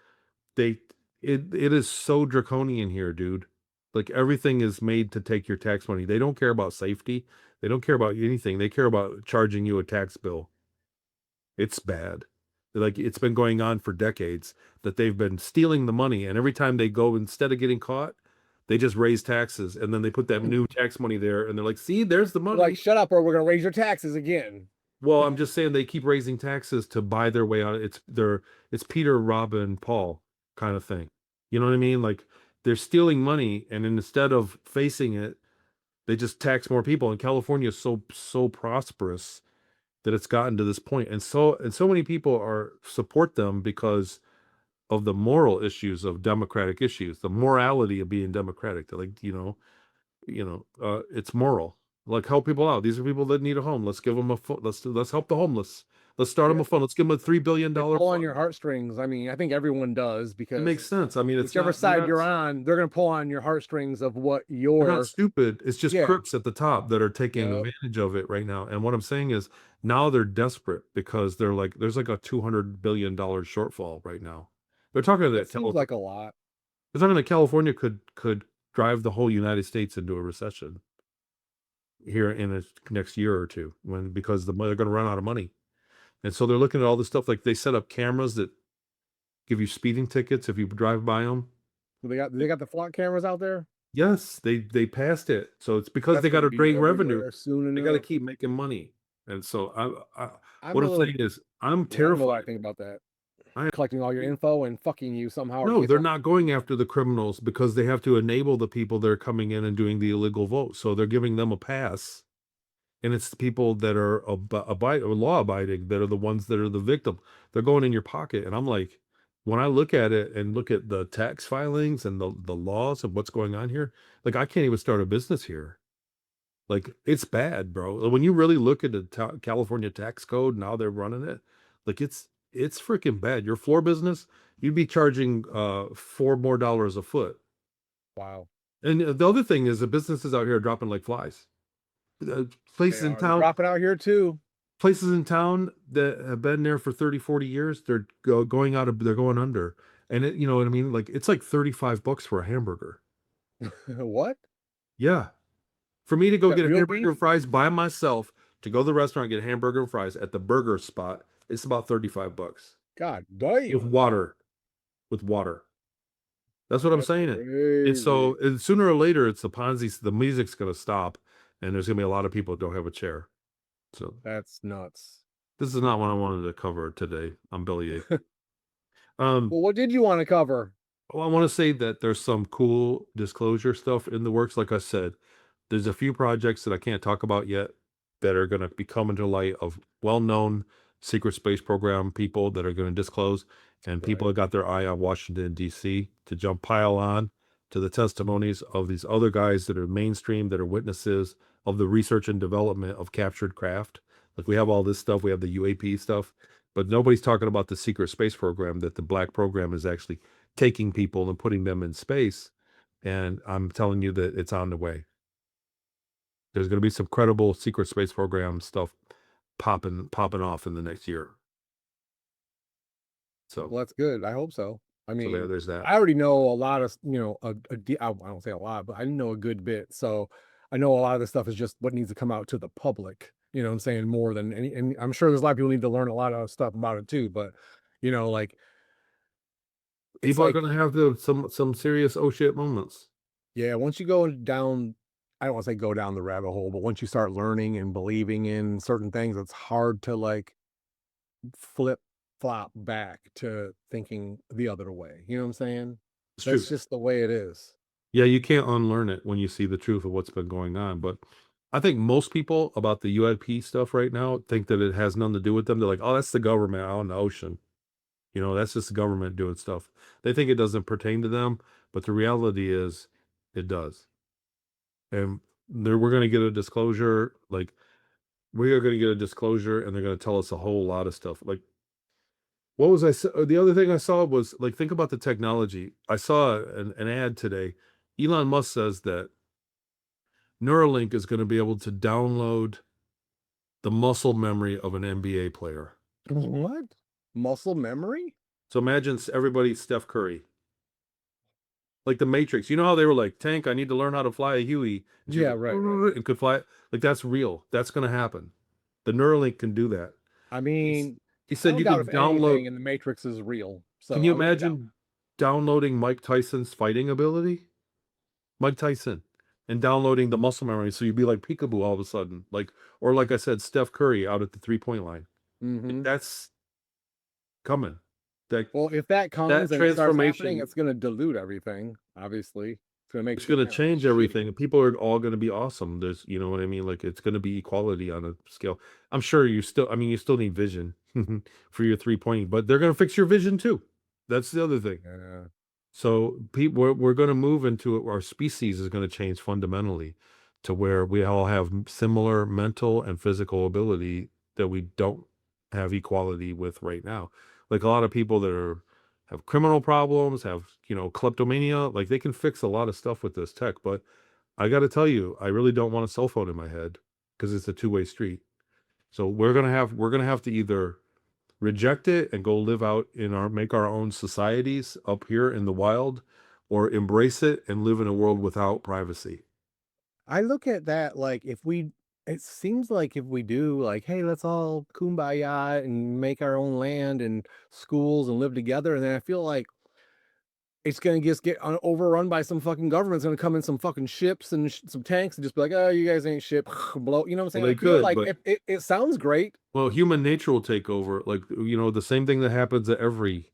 they it is so draconian here, dude. Like everything is made to take your tax money. They don't care about safety. They don't care about anything. They care about charging you a tax bill. It's bad. Like it's been going on for decades that they've been stealing the money, and every time they go, instead of getting caught, they just raise taxes, and then they put that new tax money there, and they're like, "See, there's the money." Like, shut up, or we're gonna raise your taxes again. Well, I'm just saying they keep raising taxes to buy their way out. It's Peter, Robin, Paul kind of thing. You know what I mean? Like they're stealing money, and instead of facing it, they just tax more people. And California is so prosperous that it's gotten to this point, and so many people are support them because of the moral issues of democratic issues, the morality of being democratic. They're like, it's moral. Like help people out. These are people that need a home. Let's give them a fund. Let's help the homeless. Let's start them Yeah. a fund. Let's give them a $3 billion They pull on fund. your heartstrings. I mean, I think everyone does It because makes sense. I mean, it's whichever not. They're side not. you're on, they're gonna pull on your heartstrings of what They're not your stupid. It's just yeah. crooks at the top that are taking Yep. advantage of it right now. And what I'm saying is now they're desperate because they're like, there's like a $200 billion shortfall right now. They're talking That that seems like a lot. they're talking that California could drive the whole United States into a recession here in the next year or two because they're going to run out of money. And so they're looking at all this stuff. Like they set up cameras that give you speeding tickets if you drive by them. So they got the flock cameras out there. Yes, they passed it. So it's because That's they got gonna to be drain revenue. everywhere soon They got to enough. keep making money. And so I'm what a I'm little saying is I'm yeah, I don't know what I terrified. think about that. I Collecting all your info and fucking you somehow or No, get they're some not going after the criminals because they have to enable the people that are coming in and doing the illegal vote. So they're giving them a pass. And it's the people that are law abiding that are the ones that are the victim. They're going in your pocket. And I'm like, when I look at it and look at the tax filings and the laws of what's going on here, like I can't even start a business here. Like it's bad, bro. When you really look at the California tax code and how they're running it, like it's freaking bad. Your floor business, you'd be charging $4 more a foot. wow. And the other thing is the businesses out here are dropping like flies. Uh, They places in are. They're town dropping out here too. places in town that have been there for 30, 40 years, they're going under. And you know what I mean? Like it's like $35 for a hamburger. What? Yeah. For me to Is go that get a real hamburger beef? and fries by myself, to go to the restaurant, get a hamburger and fries at the burger spot, it's about $35. God With damn. water. With water. That's what I'm That's saying. And crazy. so sooner or later it's the music's gonna stop and there's gonna be a lot of people that don't have a chair. So That's nuts. this is not what I wanted to cover today. I'm Billy A. Um Well, what did you want to cover? Well, I want to say that there's some cool disclosure stuff in the works. Like I said, there's a few projects that I can't talk about yet that are going to be coming to light of well-known secret space program people that are going to disclose, and Right. people that got their eye on Washington, D.C. to jump pile on to the testimonies of these other guys that are mainstream, that are witnesses of the research and development of captured craft. Like we have all this stuff, we have the UAP stuff, but nobody's talking about the secret space program that the black program is actually taking people and putting them in space. And I'm telling you that it's on the way. There's going to be some credible secret space program stuff popping off in the next year. So, Well, that's good. I hope so. I so mean, there's that. I already know a lot of, I don't say a lot, but I know a good bit. So I know a lot of this stuff is just what needs to come out to the public. You know what I'm saying? More than any, and I'm sure there's a lot of people need to learn a lot of stuff about it too. But, like, it's People are like, going to have some serious oh shit moments. yeah, once you go down, I don't want to say go down the rabbit hole, but once you start learning and believing in certain things, it's hard to like flip flop back to thinking the other way. You know what I'm saying? It's true. That's just the way it is. Yeah, you can't unlearn it when you see the truth of what's been going on. But I think most people about the UAP stuff right now think that it has nothing to do with them. They're like, oh, that's the government out in the ocean. You know, that's just the government doing stuff. They think it doesn't pertain to them, but the reality is it does. And we're going to get a disclosure. Like, we are going to get a disclosure and they're going to tell us a whole lot of stuff. Like, what was the other thing I saw was like, think about the technology. I saw an ad today. Elon Musk says that Neuralink is going to be able to download the muscle memory of an NBA player. What? Muscle memory? So imagine everybody Steph Curry, like the Matrix. You know how they were like, Tank, I need to learn how to fly a Huey. And she was Yeah, like, right. and could fly. Like, that's real. That's going to happen. The Neuralink can do that. I mean, He I said don't you doubt could if download. anything in the Matrix is real. Can So you I wouldn't doubt. imagine downloading Mike Tyson's fighting ability? Mike Tyson, and downloading the muscle memory, so you'd be like peekaboo all of a sudden, like, or like I said, Steph Curry out at the 3-point line. Mhm. That's coming. That Well, if that comes that and it starts happening, transformation, it's going to dilute everything. Obviously, it's going to make it's shit going to kind of change shitty. everything, and people are all going to be awesome. There's, you know what I mean? Like, it's going to be equality on a scale. I'm sure you still, I mean, you still need vision for your 3-point, but they're going to fix your vision too. That's the other thing. Yeah. So people, we're going to move into it. Our species is going to change fundamentally to where we all have similar mental and physical ability that we don't have equality with right now. Like a lot of people that have criminal problems, have, you know, kleptomania, like they can fix a lot of stuff with this tech. But I got to tell you, I really don't want a cell phone in my head because it's a two-way street. So we're gonna have to either reject it and go live out in make our own societies up here in the wild, or embrace it and live in a world without privacy. I look at that like it seems like if we do like, hey, let's all kumbaya and make our own land and schools and live together, and then I feel like it's gonna just get overrun by some fucking government's gonna come in some fucking ships and some tanks and just be like, oh, you guys ain't shit, blow. You know what I'm Well, saying? they I feel could, like but it sounds great. well, human nature will take over. Like, you know, the same thing that happens at every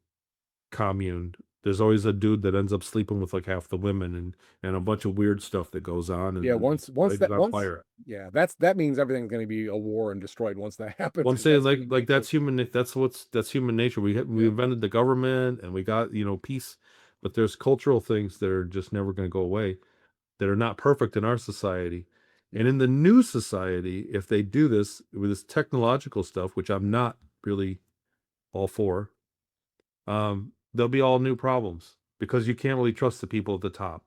commune. There's always a dude that ends up sleeping with like half the women, and a bunch of weird stuff that goes on, Yeah, and once lights that on once fire. yeah, that means everything's gonna be a war and destroyed once that happens. Well, I'm 'Cause saying that's like human like nature. that's human nature. We Yeah. invented the government and we got, you know, peace, but there's cultural things that are just never going to go away, that are not perfect in our society. And in the new society, if they do this with this technological stuff, which I'm not really all for, there'll be all new problems because you can't really trust the people at the top.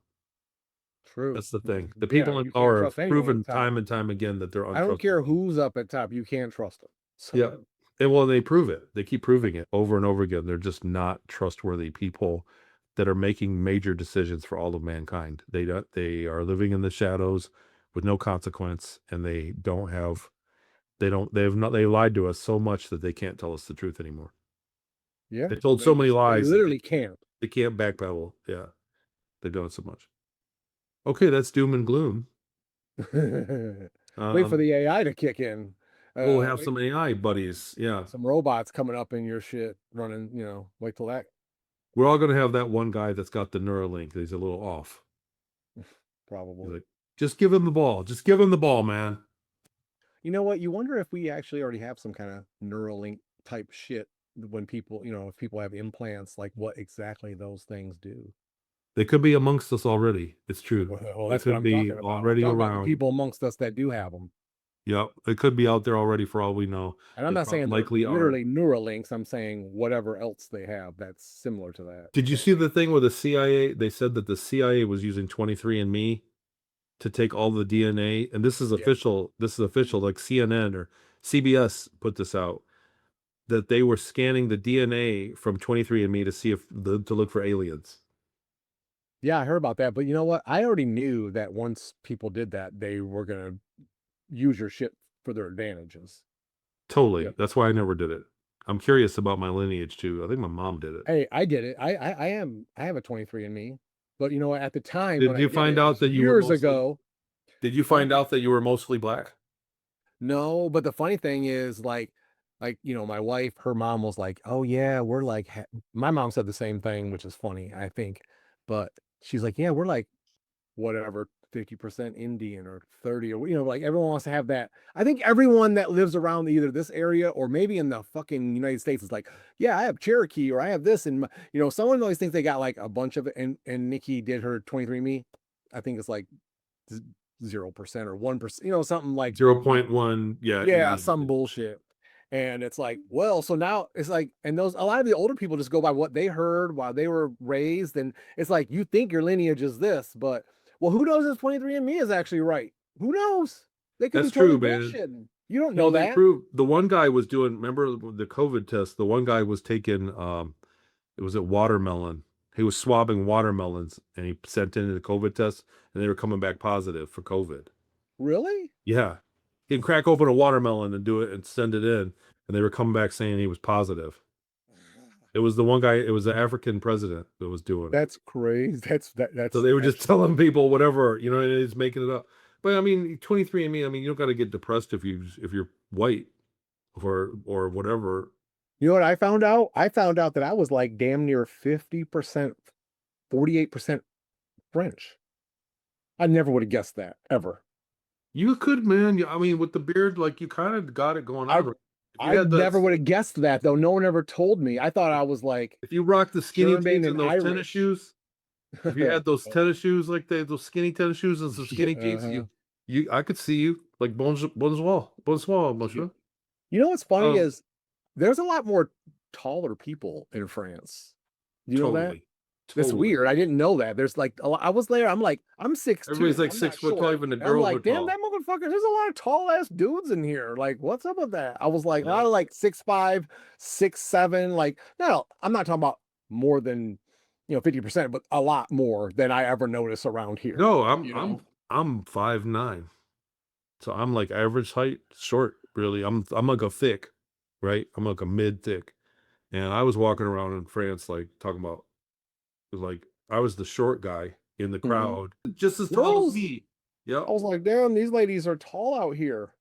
True. That's the thing. The Yeah, people in you can't power trust have anyone at proven the top. time and time again that they're I don't care untrustworthy. who's up at top, you can't trust them. Yeah. So And well, they prove it. They keep proving it over and over again. They're just not trustworthy people that are making major decisions for all of mankind. They are living in the shadows with no consequence, and they lied to us so much that they can't tell us the truth anymore. yeah, They told so many they lies that literally can't. they can't backpedal. Yeah. They've done it so much. Okay, that's doom and gloom. Wait for Um, the AI to kick in. we'll have Wait, some AI buddies. Yeah. some robots coming up in your shit running, wait till that We're all gonna have that one guy that's got the Neuralink. He's a little off. He's probably. like, just give him the ball. Just give him the ball, man. You know what? You wonder if we actually already have some kind of Neuralink type shit when people, if people have implants, like what exactly those things do. They could be amongst us already. It's true. Well, They that's what could I'm be talking about. I'm already talking about the around. people amongst us that do have them. Yep. It could be out there already for all we know. And I'm They not saying they're likely are. literally Neuralinks. I'm saying whatever else they have that's similar to that. Did you see the thing with the CIA? They said that the CIA was using 23andMe to take all the DNA, and this is Yeah. official. This is official. Like CNN or CBS put this out, that they were scanning the DNA from 23andMe to see to look for aliens. Yeah, I heard about that. But you know what? I already knew that once people did that, they were going to use your shit for their advantages. Totally. Yep. That's why I never did it. I'm curious about my lineage too. I think my mom did it. Hey, I did it. I have a 23andMe. But you know what? At the time Did when I you did find it out was that you were years mostly? ago. Did you Huh? find out that you were mostly black? No, but the funny thing is, like, like, my wife, her mom was like, "Oh yeah, we're like," my mom said the same thing, which is funny, I think, but she's like, "Yeah, we're like whatever, 50% Indian or 30, or like everyone wants to have that." I think everyone that lives around either this area or maybe in the fucking United States is like, "Yeah, I have Cherokee or I have this," and someone always thinks they got like a bunch of it. And Nikki did her 23andMe. I think it's like 0% or 1%, something like, 0.1, yeah, yeah, Indian. some bullshit. And it's like, well, so now it's like, and a lot of the older people just go by what they heard while they were raised. And it's like, you think your lineage is this, but well, who knows if 23andMe is actually right? Who knows? They could be That's totally true, man. bullshitting. You don't know No, they that. proved the one guy was doing, remember the COVID test? The one guy was taking it was a watermelon. He was swabbing watermelons and he sent in the COVID test and they were coming back positive for COVID. Really? Yeah. He can crack open a watermelon and do it and send it in. And they were coming back saying he was positive. It was the one guy, it was the African president that was doing it. That's crazy. So That's they were just actually, telling people whatever, and he's making it up. But I mean, 23andMe, I mean, you don't got to get depressed if you're white or whatever. you know what I found out? I found out that I was like damn near 50%, 48% French. I never would have guessed that ever. You could, man. I mean, with the beard, like you kind of got it going I on. If you I had the never would have guessed that though. No one ever told me. I thought I was like if you rock the skinny German jeans and and those tennis Irish. shoes, if you had those tennis shoes like those skinny tennis shoes and some Yeah, skinny jeans, uh-huh. I could see you like bonsoir, Yeah. monsieur. You know what's funny Um, is there's a lot more taller people in France. Do you know that? totally, That's totally. weird. I didn't know that. There's like I was there. I'm like, I'm 6'2". Everybody's like I'm not 6 foot tall. short. Even the And I'm girls are like, damn, tall. that motherfucker. There's a lot of tall ass dudes in here. Like, what's up with that? I was like, a Yeah. lot of like 6'5", 6'7". Like, no, I'm not talking about more than 50%, but a lot more than I ever notice around here. No, You know? I'm 5'9". So I'm like average height, short, really. I'm like a thick, right? I'm like a mid thick. And I was walking around in France like talking about like I was the short guy in the Mhm. crowd, just as tall as Girls, me. Yep. I was like, damn, these ladies are tall out here.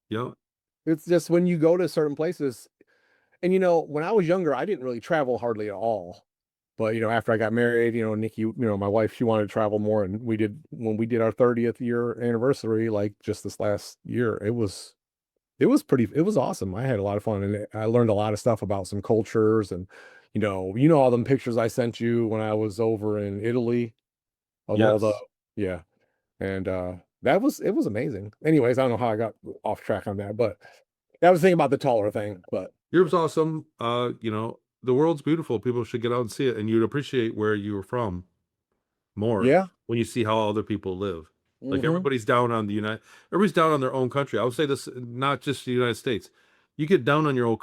Yep. It's just when you go to certain places, and when I was younger, I didn't really travel hardly at all. But after I got married, Nikki, my wife, she wanted to travel more, and we did when we did our 30th year anniversary, like just this last year. It was awesome. I had a lot of fun, and I learned a lot of stuff about some cultures, and all them pictures I sent you when I was over in Italy of all the, Yes. yeah, and it was amazing. Anyways, I don't know how I got off track on that, but that was the thing about the taller thing. But Europe's awesome. The world's beautiful. People should get out and see it, and you'd appreciate where you were from more yeah. when you see how other people live. Like Hmm. everybody's down on their own country. I would say this not just the United States. You get down on your own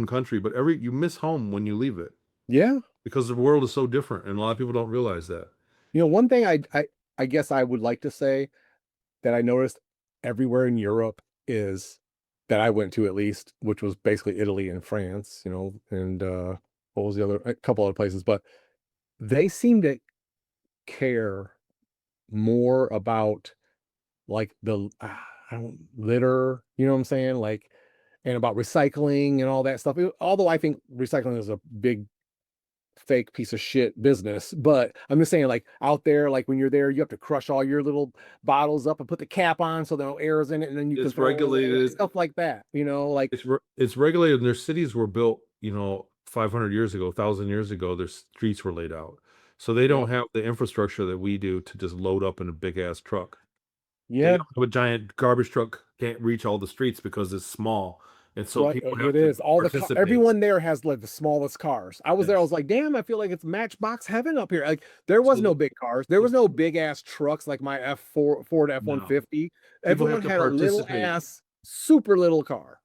country, but you miss home when you leave it Yeah. because the world is so different, and a lot of people don't realize that. One thing I guess I would like to say that I noticed everywhere in Europe is that I went to, at least, which was basically Italy and France, and what was the other, a couple other places, but they seem to care more about like I don't litter, you know what I'm saying? Like, and about recycling and all that stuff. Although I think recycling is a big fake piece of shit business. But I'm just saying, like out there, like when you're there, you have to crush all your little bottles up and put the cap on so there are no air in it, and then you can It's throw them away, like regulated. stuff like that. Like It's regulated, and their cities were built, 500 years ago, 1,000 years ago. Their streets were laid out, so they yeah, don't have the infrastructure that we do to just load up in a big ass truck. They yeah, don't have a giant garbage truck can't reach all the streets because it's small, and so right. people have It to is all participate. everyone there has like the smallest cars. I was there, I was Yes. like, damn, I feel like it's Matchbox heaven up here. Like there was no So big cars, there was no big ass trucks like my Ford no, F-150. people have Everyone to had a little participate. ass, super little car.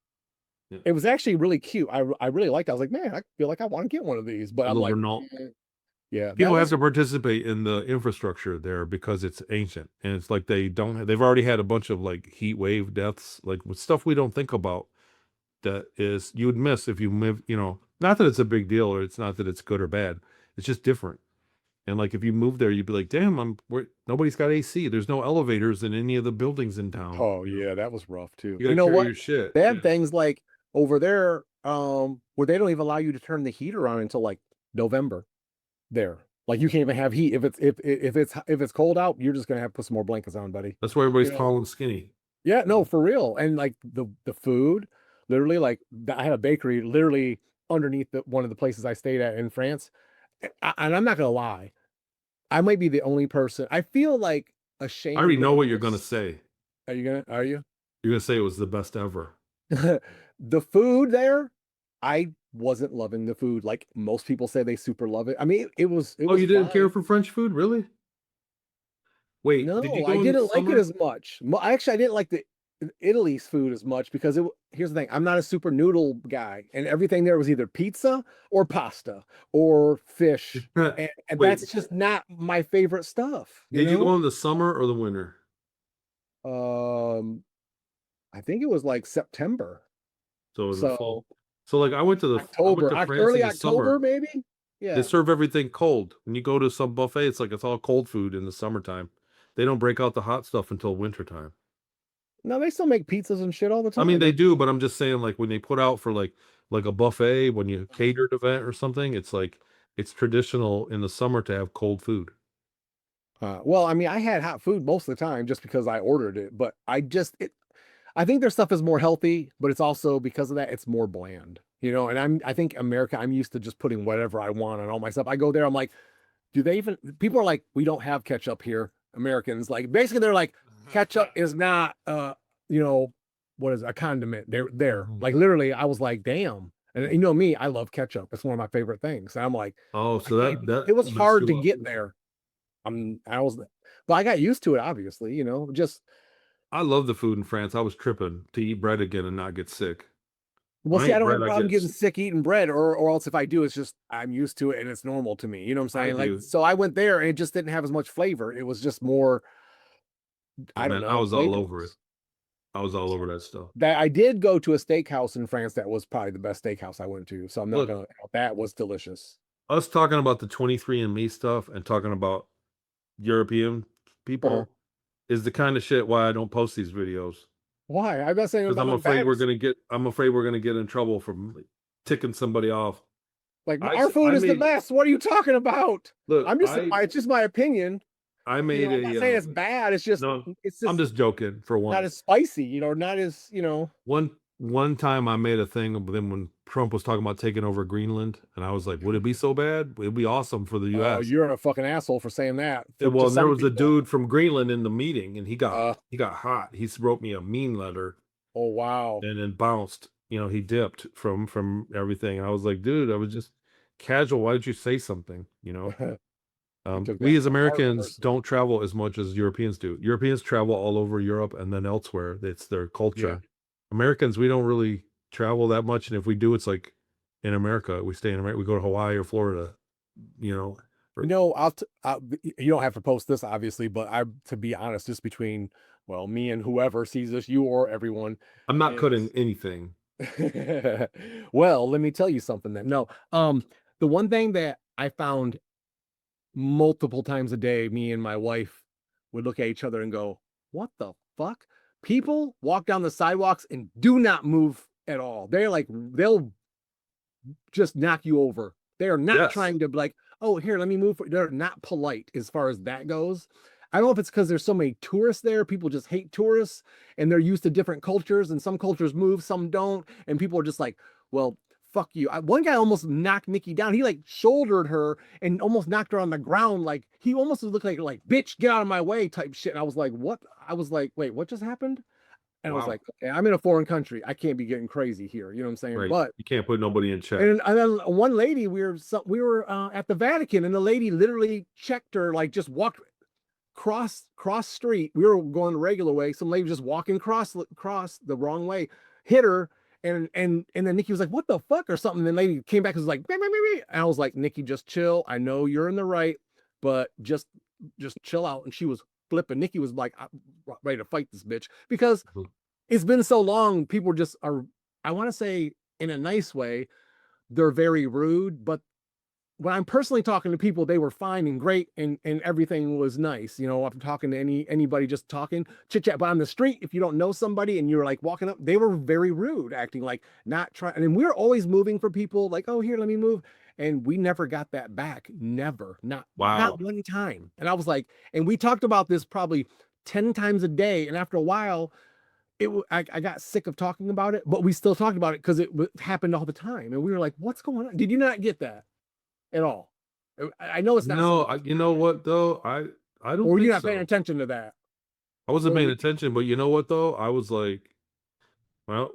Yeah. It was actually really cute. I really liked it. I was like, man, I feel like I want to get one of these. But I'm Although like, Renault, yeah, that people have was, to participate in the infrastructure there because it's ancient, and it's like they've already had a bunch of like heat wave deaths, like with stuff we don't think about that is you would miss if you move, not that it's a big deal or it's not that it's good or bad. It's just different. And like if you move there, you'd be like, damn, nobody's got AC. There's no elevators in any of the buildings in town. oh yeah, that was rough too. You You gotta know carry what? your shit. They Yeah. had things like over there, where they don't even allow you to turn the heater on until like November there. Like you can't even have heat. If it's cold out, you're just gonna have to put some more blankets on, buddy. That's why everybody's You know? tall and skinny. Yeah, no, for real. And like the food, literally, like I had a bakery literally underneath one of the places I stayed at in France. And I'm not gonna lie, I might be the only person. I feel like I ashamed already know of what you're gonna this. say. Are you gonna? Are you? You're gonna say it was the best ever. The food there, I wasn't loving the food. Like most people say they super love it. I mean, it Oh, was you didn't care fine. for French food, really? Wait, did you No, I go in the didn't like it summer? as much. Actually, I didn't like the Italy's food as much because here's the thing, I'm not a super noodle guy, and everything there was either pizza or pasta or fish, and Wait, that's just not my favorite stuff, you did you go know? in the summer or the winter? Um, I think it was like September, So in the fall. so So like I went October, to France in early the summer. October, maybe. They Yeah. serve everything cold. When you go to some buffet, it's like it's all cold food in the summertime. They don't break out the hot stuff until wintertime. No, they still make pizzas and shit all the I mean, time. they do, but I'm just saying, like when they put out for like a buffet, when you catered event or something, it's like it's traditional in the summer to have cold food. Well, I mean, I had hot food most of the time just because I ordered it, but I think their stuff is more healthy, but it's also because of that, it's more bland, you know. And I think America, I'm used to just putting whatever I want on all my stuff. I go there, I'm like, do they even? People are like, we don't have ketchup here. Americans, like, basically, they're like, ketchup is not, you know, what is it, a condiment? They're there, like, literally. I was like, damn. And you know me, I love ketchup. It's one of my favorite things. And I'm like, Oh, I so can't. that It was messed hard to you up. get there. But I got used to it, obviously, you know, just. I love the food in France. I was tripping to eat bread again and not get sick. Well, When I see, I eat don't have bread, a I problem get getting sick eating bread, or else if I do, it's just I'm used to it and it's normal to me. You know what I'm I saying? Like, do. so I went there and it just didn't have as much flavor. It was just more, Oh I don't man, I know, was all over it. flavorless. I was all over that stuff. That I did go to a steakhouse in France that was probably the best steakhouse I went to. So I'm not Look, gonna. That was delicious. us talking about the 23andMe stuff and talking about European Uh-huh. people is the kind of shit why I don't post these videos. Why? I'm not saying Because about I'm nothing afraid bad. we're gonna get in trouble from like, ticking somebody off. Like I our s- food I is the made best. What are you talking about? look, It's just my opinion. I You made know, I'm not saying it's bad. no, It's I'm just just joking for not once. as spicy. You know, not as you know. One time I made a thing of them when Trump was talking about taking over Greenland, and I was like, would it be so bad? It'd be awesome for the Oh, US. you're a fucking asshole for saying that. For Well, just and there some was a people. dude from Greenland in the meeting, and Uh, he got hot. Wrote me a mean letter oh wow. and then bounced. He dipped from everything. And I was like, dude, I was just casual. Why did you say something? You took We that as to heart Americans personally. don't travel as much as Europeans do. Europeans travel all over Europe and then elsewhere. It's their Yeah. culture. Americans, we don't really travel that much, and if we do, it's like in America. We stay in America. We go to Hawaii or Florida. You know, You or- know, you don't have to post this obviously, but to be honest, just between well, me and whoever sees this, you or everyone, I'm not cutting is anything. well, let me tell you something then. No, the one thing that I found multiple times a day, me and my wife would look at each other and go, "What the fuck?" People walk down the sidewalks and do not move at all. They'll just knock you over. They are not Yes. trying to be like, oh, here, let me move. They're not polite as far as that goes. I don't know if it's because there's so many tourists there. People just hate tourists and they're used to different cultures, and some cultures move, some don't. And people are just like, well, fuck you. One guy almost knocked Nikki down. He like shouldered her and almost knocked her on the ground. Like he almost looked like bitch, get out of my way type shit. And I was like, what? I was like, wait, what just happened? And I was Wow. like, okay, I'm in a foreign country. I can't be getting crazy here. You know what I'm saying? Right. But You can't put nobody in check. and then one lady, we were at the Vatican, and the lady literally checked her, like just walked cross street. We were going the regular way. Some lady was just walking cross the wrong way, hit her, and then Nikki was like, "What the fuck?" or something. And then lady came back and was like, "Meh, meh, meh, meh." And I was like, "Nikki, just chill. I know you're in the right, but just chill out." And she was flipping. Nikki was like, "I'm ready to fight this bitch," because Mhm. it's been so long. People just are. I want to say in a nice way they're very rude, but when I'm personally talking to people, they were fine and great, and everything was nice. You know, I'm talking to anybody, just talking chit chat. But on the street, if you don't know somebody and you're like walking up, they were very rude, acting like not trying. And we're always moving for people, like, oh, here, let me move. And we never got that back. Never, not Wow. one time. And I was like, and we talked about this probably 10 times a day. And after a while, I got sick of talking about it, but we still talked about it because it happened all the time. And we were like, what's going on? Did you not get that at all? I know it's not No, something, you know what though? I or don't were you think not paying so. attention to that? I wasn't Or paying we, attention, but you know what though? I was like, well,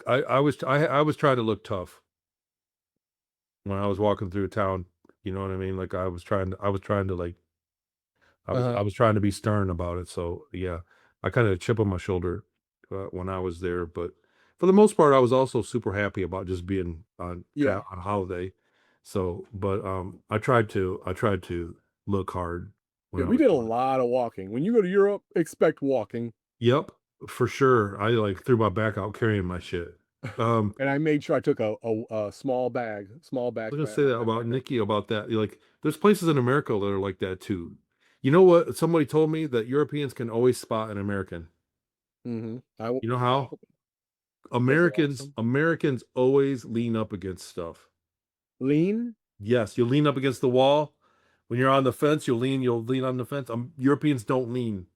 I was trying to look tough when I was walking through town. You know what I mean? Like I was trying to like I was trying to be stern about it. So yeah, I kind of had a chip on my shoulder when I was there, but for the most part, I was also super happy about just being yeah, on holiday. So, but I tried to look hard when yeah, I we was did a doing it. lot of walking. When you go to Europe, expect walking. Yep, for sure. I like threw my back out carrying my shit. And I made sure I took a small I was gonna backpack. say that about Nikki about that. Like, there's places in America that are like that too. You know what? Somebody told me that Europeans can always spot an American. Mm-hmm. You know how? Those are awesome. Americans always lean up against stuff. Lean. Yes, you lean up against the wall. When you're on the fence, you'll lean on the fence. Europeans don't lean.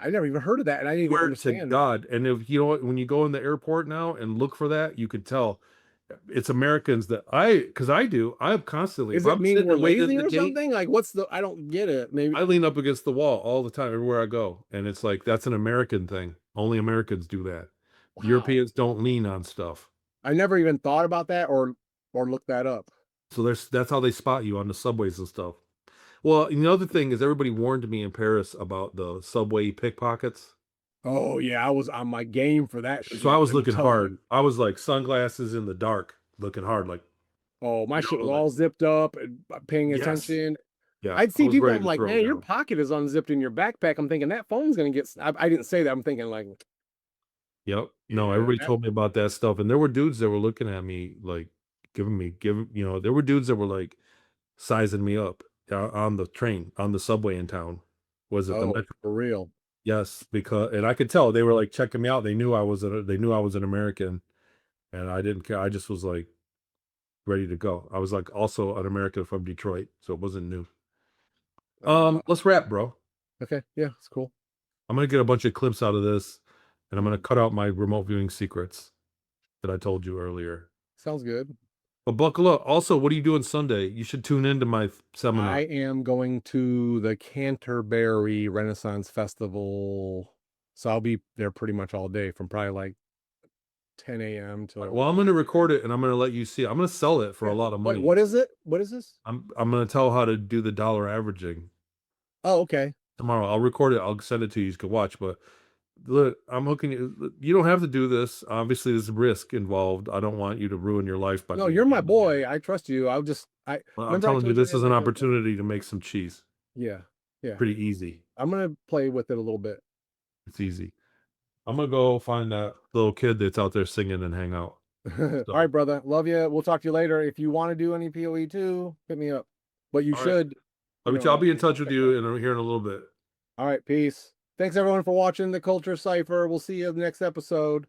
I never even heard of that, and I didn't even Swear to understand. God. And if you know what, when you go in the airport now and look for that, you could tell it's Americans that because I do. I'm constantly, if Is it I'm mean sitting we're and waiting at lazy the or gate, something? Like, what's the? I don't get it. Maybe. I lean up against the wall all the time everywhere I go. And it's like that's an American thing. Only Americans do that. Wow. Europeans don't lean on stuff. I never even thought about that or looked that up. So that's how they spot you on the subways and stuff. Well, and the other thing is everybody warned me in Paris about the subway pickpockets. Oh yeah, I was on my game for that So I shit was looking until hard. I was like sunglasses in the dark, looking hard, like, oh my you shit know, was like all zipped up and paying yes. attention. Yeah, I'd I see was people. ready I'm to like, throw it man, your down. pocket is unzipped in your backpack. I'm thinking that phone's gonna get. I didn't say that. I'm thinking like, Yep. No, yeah, everybody that, told me about that stuff. And there were dudes that were looking at me like giving, there were dudes that were like sizing me up on the train, on the subway in town. Was it the oh, metro? for real. Yes, because and I could tell they were like checking me out. They knew I was an American and I didn't care. I just was like ready to go. I was like also an American from Detroit, so it wasn't new. Uh, Let's wrap, bro. okay, yeah, it's cool. I'm gonna get a bunch of clips out of this, and I'm gonna Mhm. cut out my remote viewing secrets that I told you earlier. Sounds good. But buckle up. Also, what are you doing Sunday? You should tune into my I seminar. am going to the Canterbury Renaissance Festival, so I'll be there pretty much all day from probably like 10 a.m. till. Well, I'm gonna record it and I'm gonna let you see it. I'm gonna sell it for a Yeah. lot of Wait, money. what is it? What is this? I'm gonna tell how to do the dollar averaging Oh, okay. tomorrow. I'll record it. I'll send it to you. You can watch. But look, I'm hooking you. You don't have to do this. Obviously, there's risk involved. I don't want you to ruin your life by No, being you're my gambling boy. addict. I trust you. I Well, I'm remember I telling you, told you I this had is an my haircut. opportunity to make some cheese. Yeah, yeah. Pretty easy. I'm gonna play with it a little bit. It's easy. I'm gonna go find that little kid that's out there singing and hang out. All right, So, brother. Love you. We'll talk to you later. If you want to do any POE too, hit me up. But you all right. should, I'll be in touch with check it out. you here in a little bit. All right, peace. Thanks everyone for watching the Culture Cipher. We'll see you in the next episode.